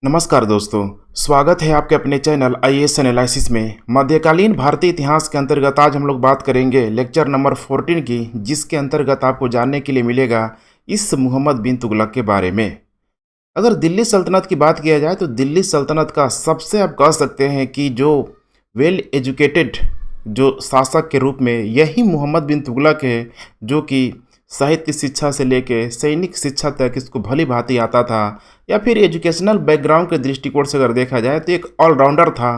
नमस्कार दोस्तों, स्वागत है आपके अपने चैनल आईएएस एनालिसिस में। मध्यकालीन भारतीय इतिहास के अंतर्गत आज हम लोग बात करेंगे लेक्चर नंबर 14 की, जिसके अंतर्गत आपको जानने के लिए मिलेगा इस मुहम्मद बिन तुगलक के बारे में। अगर दिल्ली सल्तनत की बात किया जाए तो दिल्ली सल्तनत का सबसे आप कह सकते हैं कि जो वेल एजुकेटेड जो शासक के रूप में यही मुहम्मद बिन तुगलक है, जो कि साहित्य शिक्षा से लेके सैनिक शिक्षा तक इसको भली भांति आता था, या फिर एजुकेशनल बैकग्राउंड के दृष्टिकोण से अगर देखा जाए तो एक ऑलराउंडर था।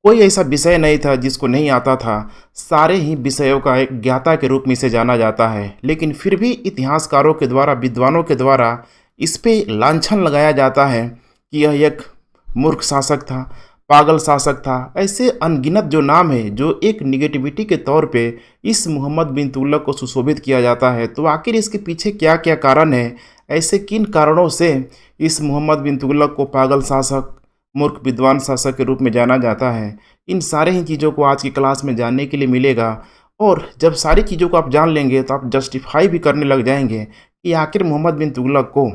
कोई ऐसा विषय नहीं था जिसको नहीं आता था, सारे ही विषयों का एक ज्ञाता के रूप में इसे जाना जाता है। लेकिन फिर भी इतिहासकारों के द्वारा, विद्वानों के द्वारा इस पे लांछन लगाया जाता है कि यह एक मूर्ख शासक था, पागल शासक था। ऐसे अनगिनत जो नाम है जो एक निगेटिविटी के तौर पे इस मुहम्मद बिन तुगलक को सुशोभित किया जाता है। तो आखिर इसके पीछे क्या क्या कारण है, ऐसे किन कारणों से इस मुहम्मद बिन तुगलक को पागल शासक, मूर्ख विद्वान शासक के रूप में जाना जाता है, इन सारे ही चीज़ों को आज की क्लास में जानने के लिए मिलेगा। और जब सारी चीज़ों को आप जान लेंगे तो आप जस्टिफाई भी करने लग जाएंगे कि आखिर मोहम्मद बिन तुगलक को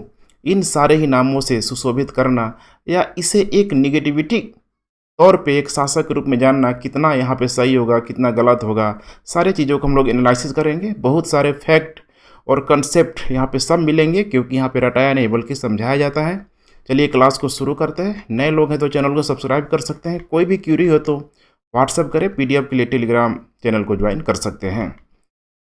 इन सारे ही नामों से सुशोभित करना या इसे एक निगेटिविटी तौर पे एक शासक के रूप में जानना कितना यहाँ पे सही होगा, कितना गलत होगा। सारे चीज़ों को हम लोग एनालिसिस करेंगे। बहुत सारे फैक्ट और कंसेप्ट यहाँ पे सब मिलेंगे, क्योंकि यहाँ पे रटाया नहीं बल्कि समझाया जाता है। चलिए क्लास को शुरू करते हैं। नए लोग हैं तो चैनल को सब्सक्राइब कर सकते हैं। कोई भी क्यूरी हो तो व्हाट्सअप करें, पीडीएफ के लिए टेलीग्राम चैनल को ज्वाइन कर सकते हैं।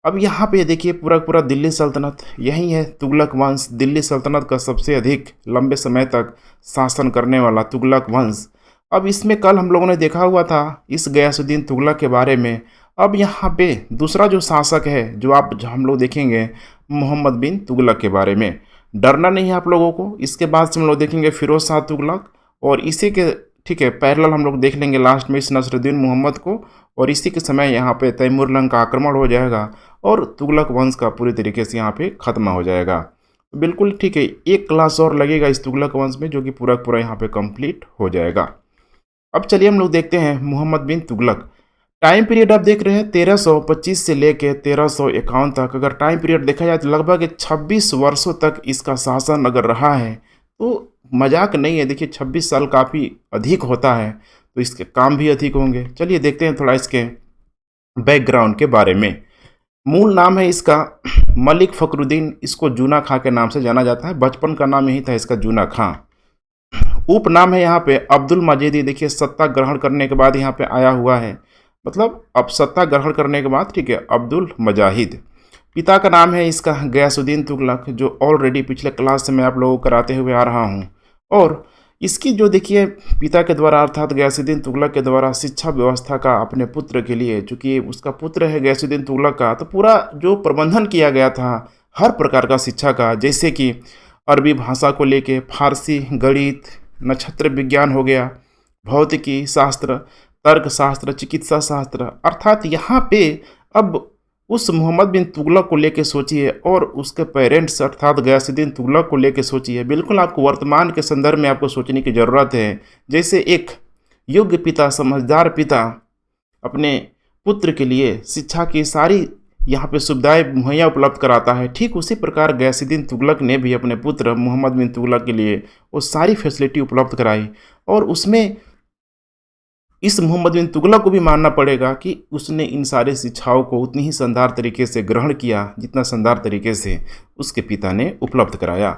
अब यहाँ पे देखिए पूरा दिल्ली सल्तनत यही है, तुगलक वंश। दिल्ली सल्तनत का सबसे अधिक लंबे समय तक शासन करने वाला तुगलक वंश। अब इसमें कल हम लोगों ने देखा हुआ था इस गयासुद्दीन तुगलक के बारे में। अब यहाँ पे दूसरा जो शासक है जो हम लोग देखेंगे मोहम्मद बिन तुगलक के बारे में। डरना नहीं है आप लोगों को। इसके बाद से हम लोग देखेंगे फिरोज शाह तुगलक, और इसी के ठीक है पैरेलल हम लोग देख लेंगे लास्ट में इस नसरुद्दीन मोहम्मद को, और इसी के समय यहाँ पे तैमूर लंग का आक्रमण हो जाएगा और तुगलक वंश का पूरी तरीके से यहाँ पे ख़त्म हो जाएगा। बिल्कुल ठीक है, एक क्लास और लगेगा इस तुगलक वंश में, जो कि पूरा यहाँ पे कंप्लीट हो जाएगा। अब चलिए हम लोग देखते हैं मोहम्मद बिन तुगलक। टाइम पीरियड आप देख रहे हैं 1325 से लेके 1351 तक। अगर टाइम पीरियड देखा जाए तो लगभग 26 वर्षों तक इसका शासन अगर रहा है, तो मजाक नहीं है। देखिए 26 साल काफ़ी अधिक होता है, तो इसके काम भी अधिक होंगे। चलिए देखते हैं थोड़ा इसके बैकग्राउंड के बारे में। मूल नाम है इसका मलिक फ़खरुद्दीन, इसको जूना खां के नाम से जाना जाता है। बचपन का नाम यही था इसका, जूना खां। उपनाम है यहाँ पे अब्दुल मजीदी। देखिए सत्ता ग्रहण करने के बाद यहाँ पे आया हुआ है, मतलब अब सत्ता ग्रहण करने के बाद ठीक है अब्दुल मजाहिद। पिता का नाम है इसका गयासुद्दीन तुगलक, जो ऑलरेडी पिछले क्लास से मैं आप लोगों को कराते हुए आ रहा हूँ। और इसकी जो देखिए पिता के द्वारा अर्थात गयासुद्दीन तुगलक के द्वारा शिक्षा व्यवस्था का अपने पुत्र के लिए, चूँकि उसका पुत्र है गयासुद्दीन तुगलक का, तो पूरा जो प्रबंधन किया गया था हर प्रकार का शिक्षा का, जैसे कि अरबी भाषा को लेके फारसी, गणित, नक्षत्र विज्ञान हो गया, भौतिकी शास्त्र, तर्कशास्त्र, चिकित्सा शास्त्र। अर्थात यहाँ पे अब उस मोहम्मद बिन तुगलक को लेके सोचिए और उसके पेरेंट्स अर्थात गयासुद्दीन तुगलक को लेके सोचिए। बिल्कुल आपको वर्तमान के संदर्भ में आपको सोचने की ज़रूरत है। जैसे एक योग्य पिता, समझदार पिता अपने पुत्र के लिए शिक्षा की सारी यहाँ पे सुविधाएं मुहैया उपलब्ध कराता है, ठीक उसी प्रकार गयासुद्दीन तुगलक ने भी अपने पुत्र मोहम्मद बिन तुगलक के लिए वो सारी फैसिलिटी उपलब्ध कराई। और उसमें इस मोहम्मद बिन तुगलक को भी मानना पड़ेगा कि उसने इन सारे शिक्षाओं को उतनी ही शानदार तरीके से ग्रहण किया जितना शानदार तरीके से उसके पिता ने उपलब्ध कराया।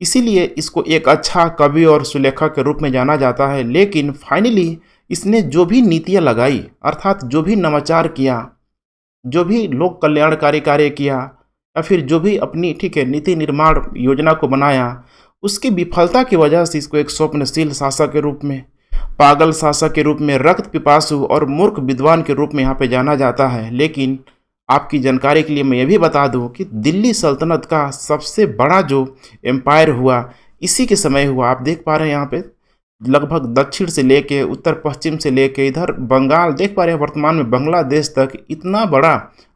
इसीलिए इसको एक अच्छा कवि और सुलेखक के रूप में जाना जाता है। लेकिन फाइनली इसने जो भी नीतियाँ लगाई, अर्थात जो भी नवाचार किया, जो भी लोक कल्याणकारी कार्य किया, या फिर जो भी अपनी ठीक है नीति निर्माण योजना को बनाया, उसकी विफलता की वजह से इसको एक स्वप्नशील शासक के रूप में, पागल शासक के रूप में, रक्त पिपासु और मूर्ख विद्वान के रूप में यहाँ पे जाना जाता है। लेकिन आपकी जानकारी के लिए मैं ये भी बता दूं कि दिल्ली सल्तनत का सबसे बड़ा जो एम्पायर हुआ इसी के समय हुआ। आप देख पा रहे हैं यहाँ पे लगभग दक्षिण से लेके उत्तर पश्चिम से लेके इधर बंगाल देख पा रहे हैं, वर्तमान में बांग्लादेश तक इतना बड़ा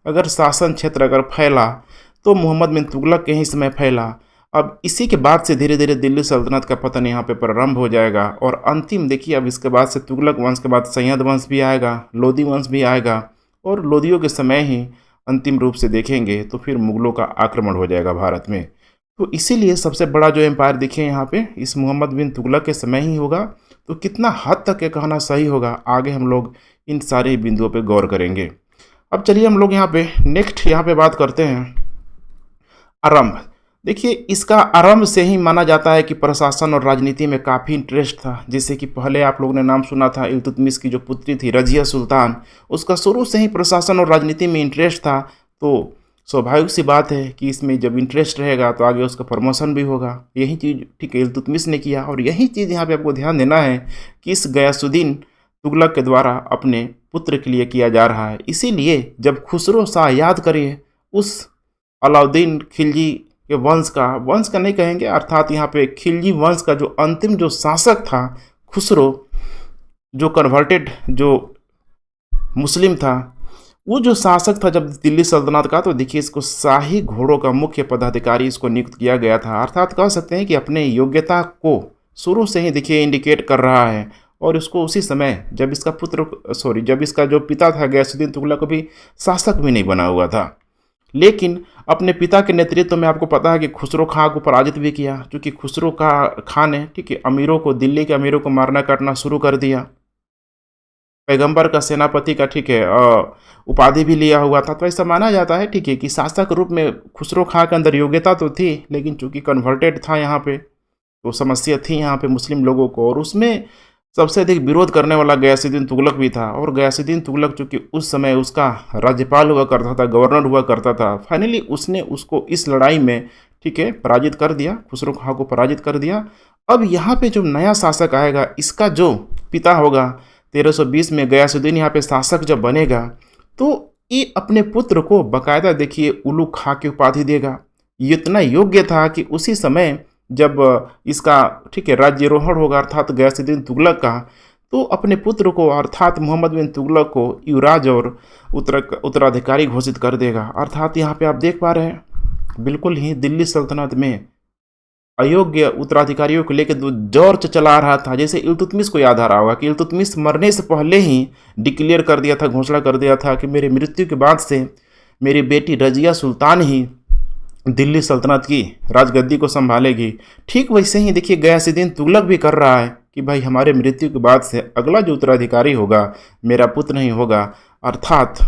अगर शासन क्षेत्र अगर फैला तो मोहम्मद बिन तुगलक के ही समय फैला। अब इसी के बाद से धीरे धीरे दिल्ली सल्तनत का पतन यहाँ पे प्रारंभ हो जाएगा। और अंतिम देखिए अब इसके बाद से तुगलक वंश के बाद सैयद वंश भी आएगा, लोधी वंश भी आएगा, और लोधियों के समय ही अंतिम रूप से देखेंगे तो फिर मुगलों का आक्रमण हो जाएगा भारत में। तो इसीलिए सबसे बड़ा जो एम्पायर देखिए यहाँ पे इस मोहम्मद बिन तुगलक के समय ही होगा। तो कितना हद तक ये कहना सही होगा, आगे हम लोग इन सारे बिंदुओं पे गौर करेंगे। अब चलिए हम लोग यहाँ पे नेक्स्ट यहाँ पे बात करते हैं आरंभ। देखिए इसका आरंभ से ही माना जाता है कि प्रशासन और राजनीति में काफ़ी इंटरेस्ट था। जैसे कि पहले आप लोगों ने नाम सुना था इल्तुतमिश की जो पुत्री थी रजिया सुल्तान, उसका शुरू से ही प्रशासन और राजनीति में इंटरेस्ट था। तो स्वाभाविक सी बात है कि इसमें जब इंटरेस्ट रहेगा तो आगे उसका प्रमोशन भी होगा। यही चीज़ ठीक है इल्तुतमिश ने किया, और यही चीज़ यहाँ पे आपको ध्यान देना है कि इस गयासुद्दीन तुगलक के द्वारा अपने पुत्र के लिए किया जा रहा है। इसीलिए जब खुसरो शाह याद करिए उस अलाउद्दीन खिलजी के वंश का नहीं कहेंगे, अर्थात यहाँ पे खिलजी वंश का जो अंतिम जो शासक था खुसरो, जो कन्वर्टेड जो मुस्लिम था, वो जो शासक था जब दिल्ली सल्तनत का, तो देखिए इसको शाही घोड़ों का मुख्य पदाधिकारी इसको नियुक्त किया गया था। अर्थात कह सकते हैं कि अपने योग्यता को शुरू से ही देखिए इंडिकेट कर रहा है। और उसको उसी समय जब इसका जब इसका जो पिता था गयासुद्दीन तुगलक भी शासक भी नहीं बना हुआ था, लेकिन अपने पिता के नेतृत्व में आपको पता है कि खुसरो खां को पराजित भी किया। क्योंकि खुसरो खां ने ठीक है अमीरों को, दिल्ली के अमीरों को मारना काटना शुरू कर दिया। पैगंबर का सेनापति का ठीक है उपाधि भी लिया हुआ था। तो ऐसा माना जाता है ठीक है कि शासक रूप में खुसरो खां के अंदर योग्यता तो थी, लेकिन चूंकि कन्वर्टेड था यहाँ पे, तो समस्या थी यहाँ पे मुस्लिम लोगों को। और उसमें सबसे अधिक विरोध करने वाला गयासुद्दीन तुगलक भी था। और गयासुद्दीन तुगलक चूँकि उस समय उसका राज्यपाल हुआ करता था, गवर्नर हुआ करता था, फाइनली उसने उसको इस लड़ाई में ठीक है पराजित कर दिया, खुसरो खां को पराजित कर दिया। अब यहाँ पे जो नया शासक आएगा, इसका जो पिता होगा 1320 में गयासुद्दीन यहाँ पे शासक जब बनेगा, तो ये अपने पुत्र को बाकायदा देखिए उलुग खां की उपाधि देगा। ये इतना योग्य था कि उसी समय जब इसका ठीक है राज्यारोहण होगा अर्थात गयासुद्दीन तुगलक का, तो अपने पुत्र को अर्थात मोहम्मद बिन तुगलक को युवराज और उत्तराधिकारी घोषित कर देगा। अर्थात यहाँ पे आप देख पा रहे हैं बिल्कुल ही दिल्ली सल्तनत में अयोग्य उत्तराधिकारियों को लेकर जो जौर चला रहा था। जैसे इल्तुतमिश को याद आ रहा होगा कि इल्तुतमिश मरने से पहले ही डिक्लेयर कर दिया था, घोषणा कर दिया था कि मेरी मृत्यु के बाद से मेरी बेटी रजिया सुल्तान ही दिल्ली सल्तनत की राजगद्दी को संभालेगी। ठीक वैसे ही देखिए गयासुद्दीन तुगलक भी कर रहा है कि भाई हमारे मृत्यु के बाद से अगला जो उत्तराधिकारी होगा मेरा पुत्र नहीं होगा, अर्थात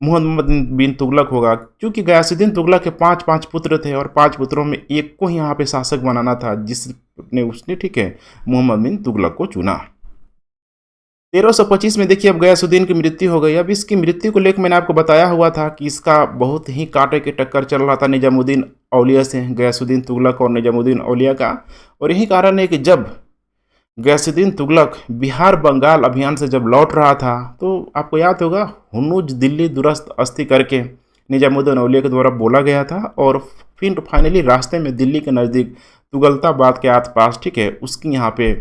मोहम्मद बिन तुगलक होगा। क्योंकि गयासुद्दीन तुगलक के 5 पुत्र थे और 5 पुत्रों में एक को ही यहाँ पे शासक बनाना था, जिसने उसने ठीक है मोहम्मद बिन तुगलक को चुना। 1325 में देखिए अब गयासुद्दीन की मृत्यु हो गई। अब इसकी मृत्यु को लेकर मैंने आपको बताया हुआ था कि इसका बहुत ही कांटे के टक्कर चल रहा था निजामुद्दीन औलिया से, गयासुद्दीन तुगलक और निजामुद्दीन औलिया का। और यही कारण है कि जब गयासुद्दीन तुगलक बिहार बंगाल अभियान से जब लौट रहा था, तो आपको याद होगा हुन्नुज दिल्ली दुरस्त अस्थि करके निजामुद्दीन औलिया के द्वारा बोला गया था। और फिर फाइनली रास्ते में दिल्ली के नज़दीक तुगलताबाद के आसपास ठीक है उसकी यहाँ पे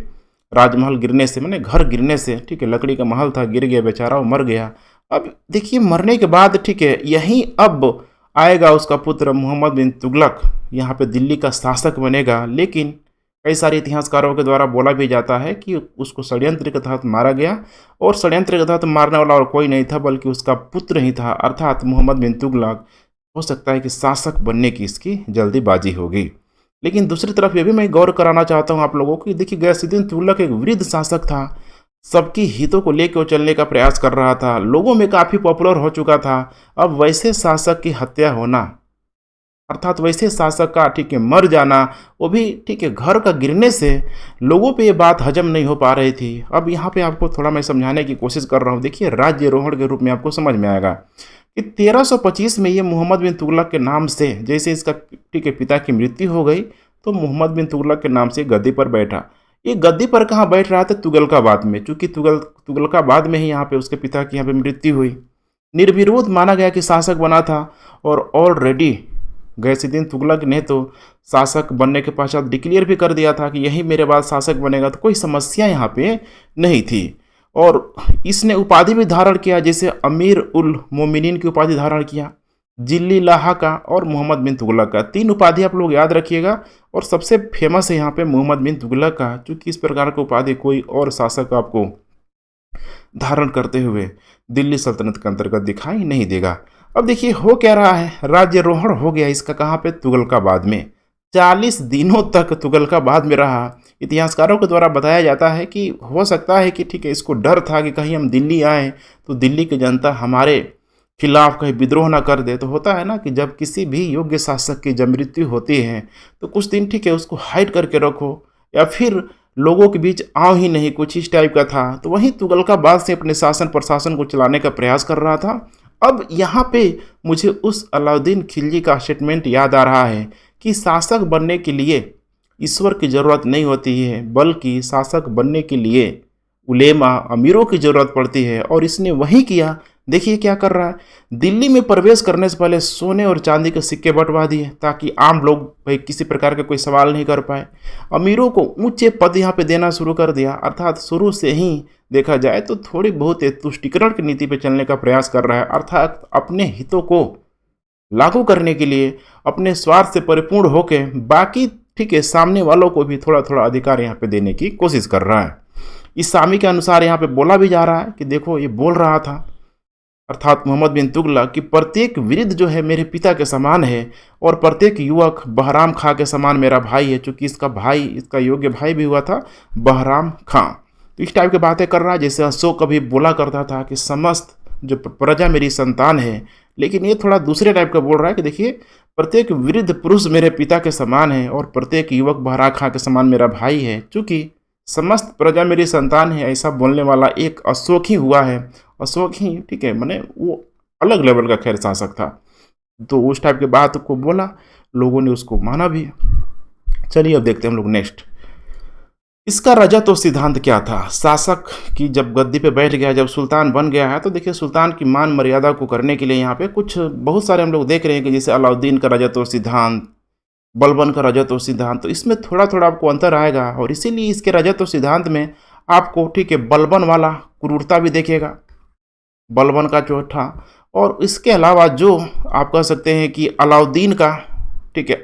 राजमहल गिरने से, मैंने घर गिरने से ठीक है, लकड़ी का महल था, गिर गया बेचारा, वो मर गया। अब देखिए मरने के बाद ठीक है यहीं अब आएगा उसका पुत्र मोहम्मद बिन तुगलक, यहाँ पे दिल्ली का शासक बनेगा। लेकिन कई सारे इतिहासकारों के द्वारा बोला भी जाता है कि उसको षड्यंत्र के तहत मारा गया, और षड्यंत्र के तहत मारने वाला और कोई नहीं था बल्कि उसका पुत्र ही था, अर्थात मोहम्मद बिन तुगलक। हो सकता है कि शासक बनने की इसकी जल्दीबाजी होगी। लेकिन दूसरी तरफ ये भी मैं गौर कराना चाहता हूँ आप लोगों को कि देखिए गयासुद्दीन तुगलक एक वृद्ध शासक था, सबकी हितों को लेकर वो चलने का प्रयास कर रहा था, लोगों में काफ़ी पॉपुलर हो चुका था। अब वैसे शासक की हत्या होना, अर्थात वैसे शासक का ठीक है मर जाना, वो भी ठीक है घर का गिरने से लोगों पे ये बात हजम नहीं हो पा रही थी। अब यहाँ पे आपको थोड़ा मैं समझाने की कोशिश कर रहा हूँ। देखिए राज्यारोहण के रूप में आपको समझ में आएगा कि 1325 में ये मोहम्मद बिन तुगलक के नाम से, जैसे इसका ठीक है पिता की मृत्यु हो गई, तो मोहम्मद बिन तुगलक के नाम से गद्दी पर बैठा। ये गद्दी पर कहाँ बैठ रहा था? तुगलकाबाद में, चूँकि तुगलकाबाद में ही यहाँ पे उसके पिता की यहाँ पे मृत्यु हुई। निर्विरोध माना गया कि शासक बना था, और ऑलरेडी गयासुद्दीन तुगलक ने तो शासक बनने के पश्चात डिक्लेयर भी कर दिया था कि यही मेरे बाद शासक बनेगा, तो कोई समस्या यहाँ पे नहीं थी। और इसने उपाधि भी धारण किया, जैसे अमीर उल मोमिनीन की उपाधि धारण किया, जिल्ली लाहा का और मोहम्मद बिन तुगलक का। 3 उपाधि आप लोग याद रखिएगा, और सबसे फेमस है यहाँ पे मोहम्मद बिन तुगलक का, क्योंकि इस प्रकार की उपाधि कोई और शासक आपको धारण करते हुए दिल्ली सल्तनत के अंतर्गत दिखाई नहीं देगा। अब देखिए हो क्या रहा है, राज्यारोहण हो गया इसका कहाँ पे? तुगलकाबाद में। 40 दिनों तक तुगलकाबाद में रहा। इतिहासकारों के द्वारा बताया जाता है कि हो सकता है कि ठीक है, इसको डर था कि कहीं हम दिल्ली आएँ तो दिल्ली की जनता हमारे खिलाफ कहीं विद्रोह ना कर दे। तो होता है ना कि जब किसी भी योग्य शासक की जब मृत्यु होती है तो कुछ दिन ठीक है उसको हाइड करके रखो, या फिर लोगों के बीच आओ ही नहीं, कुछ इस टाइप का था। तो वहीं तुगलकाबाद से अपने शासन प्रशासन को चलाने का प्रयास कर रहा था। अब यहाँ पे मुझे उस अलाउद्दीन खिलजी का स्टेटमेंट याद आ रहा है कि शासक बनने के लिए ईश्वर की ज़रूरत नहीं होती है, बल्कि शासक बनने के लिए उलेमा अमीरों की ज़रूरत पड़ती है। और इसने वही किया। देखिए क्या कर रहा है, दिल्ली में प्रवेश करने से पहले सोने और चांदी के सिक्के बंटवा दिए ताकि आम लोग भाई किसी प्रकार का कोई सवाल नहीं कर पाए। अमीरों को ऊंचे पद यहाँ पे देना शुरू कर दिया, अर्थात शुरू से ही देखा जाए तो थोड़ी बहुत तुष्टिकरण की नीति पे चलने का प्रयास कर रहा है, अर्थात अपने हितों को लागू करने के लिए अपने स्वार्थ से परिपूर्ण होकर बाकी ठीक है सामने वालों को भी थोड़ा थोड़ा अधिकार यहाँ पे देने की कोशिश कर रहा है। इस सामी के अनुसार यहाँ पे बोला भी जा रहा है कि देखो ये बोल रहा था अर्थात मोहम्मद बिन तुगलक कि प्रत्येक वृद्ध जो है मेरे पिता के समान है और प्रत्येक युवक बहराम खां के समान मेरा भाई है, चूंकि इसका भाई इसका योग्य भाई भी हुआ था बहराम खां। तो इस टाइप की बातें कर रहा है। जैसे अशोक कभी बोला करता था कि समस्त जो प्रजा मेरी संतान है, लेकिन ये थोड़ा दूसरे टाइप का बोल रहा है कि देखिए प्रत्येक वृद्ध पुरुष मेरे पिता के समान है और प्रत्येक युवक बहरा खां के समान मेरा भाई है, चूँकि समस्त प्रजा मेरी संतान है। ऐसा बोलने वाला एक अशोक ही हुआ है। अशोक ही ठीक है, मैंने वो अलग लेवल का खैर शासक था। तो उस टाइप के बात को बोला, लोगों ने उसको माना भी। चलिए अब देखते हैं हम लोग नेक्स्ट, इसका रजत सिद्धांत क्या था। शासक की जब गद्दी पे बैठ गया, जब सुल्तान बन गया है, तो देखिए सुल्तान की मान मर्यादा को करने के लिए यहाँ पे कुछ बहुत सारे हम लोग देख रहे हैं कि जैसे अलाउद्दीन का रजत सिद्धांत, बलबन का रजत सिद्धांत, तो इसमें थोड़ा थोड़ा आपको अंतर आएगा। और इसीलिए इसके रजत सिद्धांत में आपको ठीक है बलबन वाला क्रूरता भी देखेगा, बलबन का चौथा। और इसके अलावा जो आप कह सकते हैं कि अलाउद्दीन का ठीक है,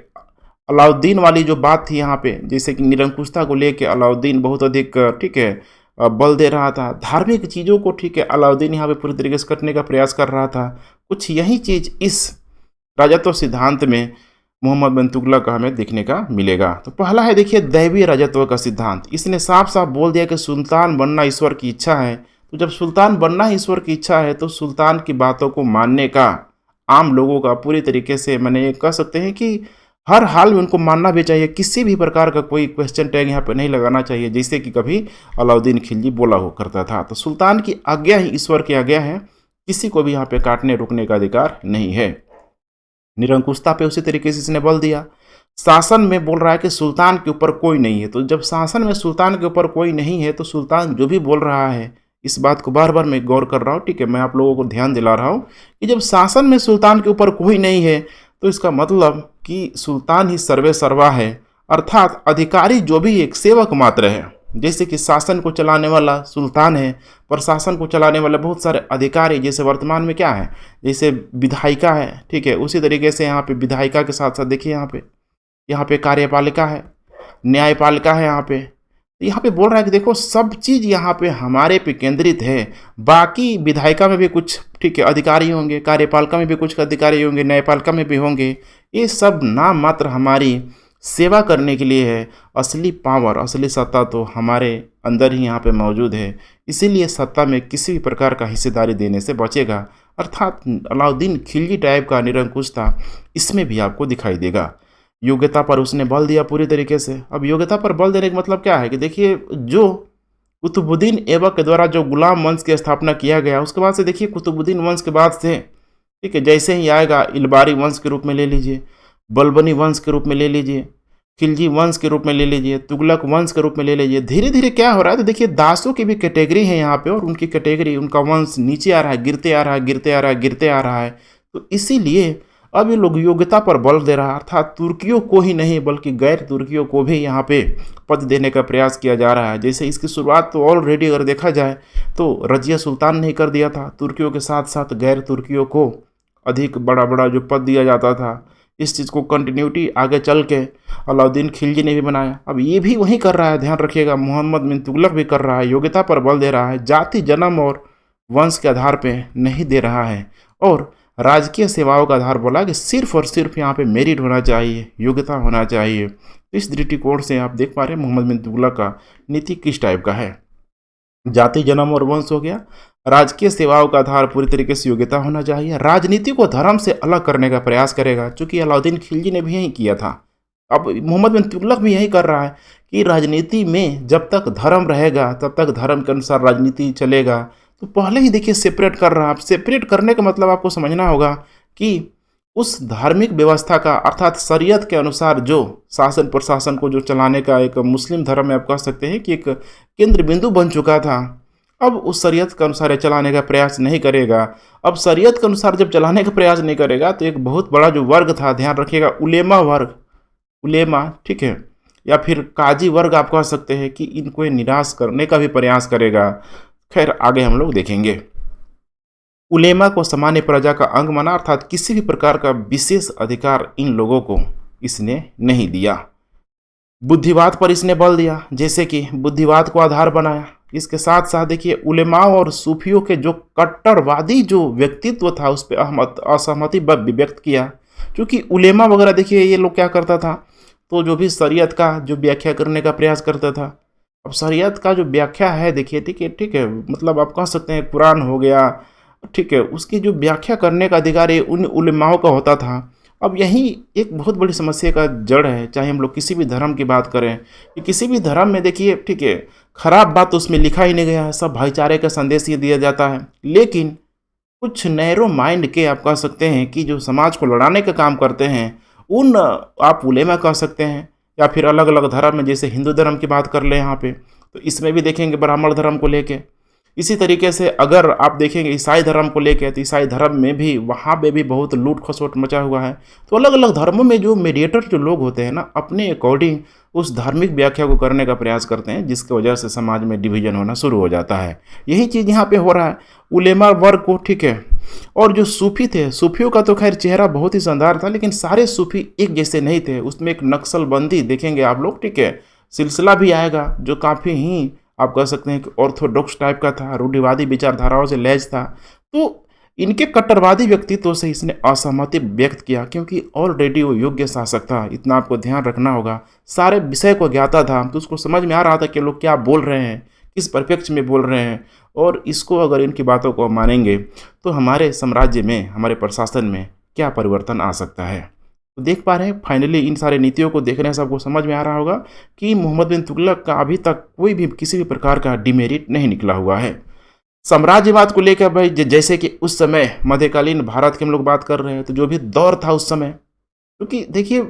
अलाउद्दीन वाली जो बात थी यहाँ पे, जैसे कि निरंकुशता को लेके अलाउद्दीन बहुत अधिक ठीक है बल दे रहा था। धार्मिक चीज़ों को ठीक है अलाउद्दीन यहाँ पे पूरी तरीके से करने का प्रयास कर रहा था। कुछ यही चीज़ इस राजत्व सिद्धांत में मोहम्मद बिन तुगलक का हमें देखने का मिलेगा। तो पहला है देखिए दैवीय राजत्व का सिद्धांत। इसने साफ साफ बोल दिया कि सुल्तान बनना ईश्वर की इच्छा है। तो जब सुल्तान बनना ही ईश्वर की इच्छा है तो सुल्तान की बातों को मानने का आम लोगों का पूरी तरीके से मैंने कह सकते हैं कि हर हाल में उनको मानना भी चाहिए। किसी भी प्रकार का कोई क्वेश्चन टैग यहाँ पे नहीं लगाना चाहिए, जैसे कि कभी अलाउद्दीन खिलजी बोला हो करता था। तो सुल्तान की आज्ञा ही ईश्वर की आज्ञा है, किसी को भी यहाँ पे काटने रोकने का अधिकार नहीं है। निरंकुशता पे उसी तरीके से इसने बल दिया। शासन में बोल रहा है कि सुल्तान के ऊपर कोई नहीं है। तो जब शासन में सुल्तान के ऊपर कोई नहीं है तो सुल्तान जो भी बोल रहा है, इस बात को बार बार मैं गौर कर रहा हूँ, ठीक है, मैं आप लोगों को ध्यान दिला रहा हूँ कि जब शासन में सुल्तान के ऊपर कोई नहीं है तो इसका मतलब कि सुल्तान ही सर्वे सर्वा है, अर्थात अधिकारी जो भी एक सेवक मात्र है। जैसे कि शासन को चलाने वाला सुल्तान है, प्रशासन को चलाने वाले बहुत सारे अधिकारी, जैसे वर्तमान में क्या है, जैसे विधायिका है, ठीक है, उसी तरीके से यहाँ पे विधायिका के साथ साथ देखिए यहाँ पे कार्यपालिका है, न्यायपालिका है। यहाँ पे बोल रहा है कि देखो सब चीज़ यहाँ पे हमारे पे केंद्रित है। बाकी विधायिका में भी कुछ ठीक है अधिकारी होंगे, कार्यपालिका में भी कुछ अधिकारी होंगे, न्यायपालिका में भी होंगे। ये सब नाम मात्र हमारी सेवा करने के लिए है। असली पावर, असली सत्ता तो हमारे अंदर ही यहाँ पे मौजूद है। इसीलिए सत्ता में किसी भी प्रकार का हिस्सेदारी देने से बचेगा। अर्थात अलाउद्दीन खिलजी टाइप का निरंकुश था, इसमें भी आपको दिखाई देगा। योग्यता पर उसने बल दिया पूरी तरीके से। अब योग्यता पर बल देने का मतलब क्या है कि देखिए जो कुतुबुद्दीन ऐबक के द्वारा जो गुलाम वंश की स्थापना किया गया, उसके बाद से देखिए कुतुबुद्दीन वंश के बाद से ठीक है जैसे ही आएगा इलबारी वंश के रूप में ले लीजिए, बलबनी वंश के रूप में ले लीजिए, खिलजी वंश के रूप में ले लीजिए, तुगलक वंश के रूप में ले लीजिए। धीरे धीरे क्या हो रहा है तो देखिए दासों की भी कैटेगरी है यहाँ पे, और उनकी कैटेगरी, उनका वंश नीचे आ रहा है, गिरते आ रहा है, गिरते आ रहा है, गिरते आ रहा है। तो इसीलिए अब ये लोग योग्यता पर बल दे रहा है, अर्थात तुर्कियों को ही नहीं बल्कि गैर तुर्कियों को भी यहाँ पे पद देने का प्रयास किया जा रहा है। जैसे इसकी शुरुआत तो ऑलरेडी अगर देखा जाए तो रजिया सुल्तान ने कर दिया था, तुर्कियों के साथ साथ गैर तुर्कियों को अधिक बड़ा बड़ा जो पद दिया जाता था। इस चीज़ को कंटिन्यूटी आगे चल के अलाउद्दीन खिलजी ने भी बनाया। अब ये भी वही कर रहा है, ध्यान रखिएगा, मोहम्मद बिन तुगलक भी कर रहा है, योग्यता पर बल दे रहा है, जाति जन्म और वंश के आधार पे नहीं दे रहा है। और राजकीय सेवाओं का आधार बोला कि सिर्फ और सिर्फ यहाँ पे मेरिट होना चाहिए, योग्यता होना चाहिए। तो इस दृष्टिकोण से आप देख पा रहे हैं मोहम्मद बिन तुगलक का नीति किस टाइप का है। जाति, जन्म और वंश हो गया। राजकीय सेवाओं का आधार पूरी तरीके से योग्यता होना चाहिए। राजनीति को धर्म से अलग करने का प्रयास करेगा, चूंकि अलाउद्दीन खिलजी ने भी यही किया था। अब मोहम्मद बिन तुगलक भी यही कर रहा है कि राजनीति में जब तक धर्म रहेगा तब तक धर्म के अनुसार राजनीति चलेगा। तो पहले ही देखिए सेपरेट कर रहा है। अब सेपरेट करने का मतलब आपको समझना होगा कि उस धार्मिक व्यवस्था का अर्थात शरीयत के अनुसार जो शासन प्रशासन को जो चलाने का एक मुस्लिम धर्म में आप कह सकते हैं कि एक केंद्र बिंदु बन चुका था। अब उस शरीयत के अनुसार चलाने का प्रयास नहीं करेगा। अब शरीयत के अनुसार जब चलाने का प्रयास नहीं करेगा तो एक बहुत बड़ा जो वर्ग था, ध्यान रखिएगा, उलेमा वर्ग, उलेमा, ठीक है, या फिर काजी वर्ग आप कह सकते हैं कि इनको निराश करने का भी प्रयास करेगा। खैर आगे हम लोग देखेंगे। उलेमा को सामान्य प्रजा का अंग माना, अर्थात किसी भी प्रकार का विशेष अधिकार इन लोगों को इसने नहीं दिया। बुद्धिवाद पर इसने बल दिया, जैसे कि बुद्धिवाद को आधार बनाया। इसके साथ साथ देखिए उलेमा और सूफियों के जो कट्टरवादी जो व्यक्तित्व था उस पर असहमति व्यक्त किया। क्योंकि उलेमा वगैरह देखिए ये लोग क्या करता था, तो जो भी शरीयत का जो व्याख्या करने का प्रयास करता था। अब शरीयत का जो व्याख्या है देखिए, ठीक है, मतलब आप कह सकते हैं कुरान हो गया, ठीक है, उसकी जो व्याख्या करने का अधिकार ये उन उलेमाओं का होता था। अब यही एक बहुत बड़ी समस्या का जड़ है, चाहे हम लोग किसी भी धर्म की बात करें कि किसी भी धर्म में देखिए, ठीक है, खराब बात उसमें लिखा ही नहीं गया है, सब भाईचारे का संदेश ही दिया जाता है। लेकिन कुछ नैरो माइंड के आप कह सकते हैं कि जो समाज को लड़ाने का काम करते हैं, उन आप उलेमा कह सकते हैं, या फिर अलग अलग धर्म में, जैसे हिंदू धर्म की बात कर लें यहाँ पे, तो इसमें भी देखेंगे ब्राह्मण धर्म को लेके। इसी तरीके से अगर आप देखेंगे ईसाई धर्म को लेके, तो ईसाई धर्म में भी वहाँ पे भी बहुत लूट खसोट मचा हुआ है। तो अलग अलग धर्मों में जो मीडिएटर जो लोग होते हैं ना, अपने अकॉर्डिंग उस धार्मिक व्याख्या को करने का प्रयास करते हैं, जिसकी वजह से समाज में डिवीजन होना शुरू हो जाता है। यही चीज़ यहाँ पे हो रहा है उलेमा वर्ग को, ठीक है। और जो सूफी थे, सूफियों का तो खैर चेहरा बहुत ही शानदार था, लेकिन सारे सूफी एक जैसे नहीं थे। उसमें एक नक्सलबंदी देखेंगे आप लोग, ठीक है, सिलसिला भी आएगा जो काफ़ी ही आप कह सकते हैं कि ऑर्थोडॉक्स टाइप का था, रूढ़िवादी विचारधाराओं से लैस था। तो इनके कट्टरवादी व्यक्तित्व से इसने असहमति व्यक्त किया, क्योंकि ऑलरेडी वो योग्य शासक था। इतना आपको ध्यान रखना होगा, सारे विषय को ज्ञाता था, तो उसको समझ में आ रहा था कि लोग क्या बोल रहे हैं, किस परिप्रेक्ष्य में बोल रहे हैं, और इसको अगर इनकी बातों को मानेंगे तो हमारे साम्राज्य में, हमारे प्रशासन में क्या परिवर्तन आ सकता है। तो देख पा रहे हैं फाइनली इन सारे नीतियों को देखने से आपको समझ में आ रहा होगा कि मोहम्मद बिन तुगलक का अभी तक कोई भी किसी भी प्रकार का डिमेरिट नहीं निकला हुआ है। साम्राज्यवाद को लेकर भाई जैसे कि उस समय मध्यकालीन भारत की हम लोग बात कर रहे हैं, तो जो भी दौर था उस समय, क्योंकि देखिए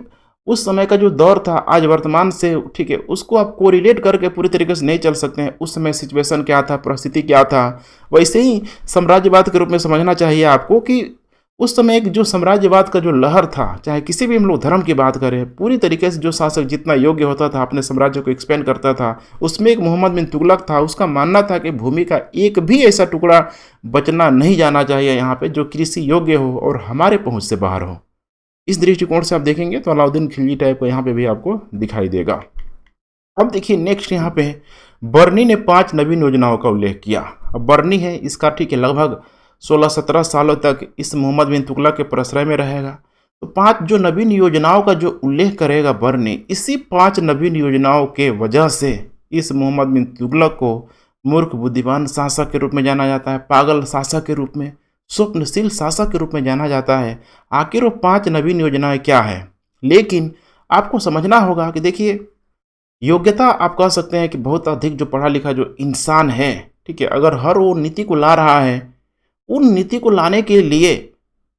उस समय का जो दौर था आज वर्तमान से, ठीक है, उसको आप कोरिलेट करके पूरी तरीके से नहीं चल सकते हैं। उस समय सिचुएशन क्या था, परिस्थिति क्या था, वैसे ही साम्राज्यवाद के रूप में समझना चाहिए आपको कि उस समय एक जो साम्राज्यवाद का जो लहर था, चाहे किसी भी हम लोग धर्म की बात करें, पूरी तरीके से जो शासक जितना योग्य होता था अपने साम्राज्य को एक्सपेंड करता था, उसमें एक मोहम्मद बिन तुगलक था। उसका मानना था कि भूमि का एक भी ऐसा टुकड़ा बचना नहीं जाना चाहिए यहाँ पे जो कृषि योग्य हो और हमारे पहुँच से बाहर हो। इस दृष्टिकोण से आप देखेंगे तो अलाउद्दीन खिलजी टाइप का यहाँ पे भी आपको दिखाई देगा। अब देखिए नेक्स्ट यहाँ पे बर्नी ने 5 नवीन योजनाओं का उल्लेख किया। अब बर्नी है इसका, ठीक है, लगभग 16-17 सालों तक इस मोहम्मद बिन तुगलक के प्रश्रय में रहेगा। तो 5 जो नवीन योजनाओं का जो उल्लेख करेगा बर्नी, इसी 5 नवीन योजनाओं के वजह से इस मोहम्मद बिन तुगलक को मूर्ख बुद्धिमान शासक के रूप में जाना जाता है, पागल शासक के रूप में, स्वप्नशील शासक के रूप में जाना जाता है। आखिर वो 5 नवीन योजनाएं क्या है? लेकिन आपको समझना होगा कि देखिए योग्यता आप कह सकते हैं कि बहुत अधिक जो पढ़ा लिखा जो इंसान है, ठीक है, अगर हर वो नीति को ला रहा है, उन नीति को लाने के लिए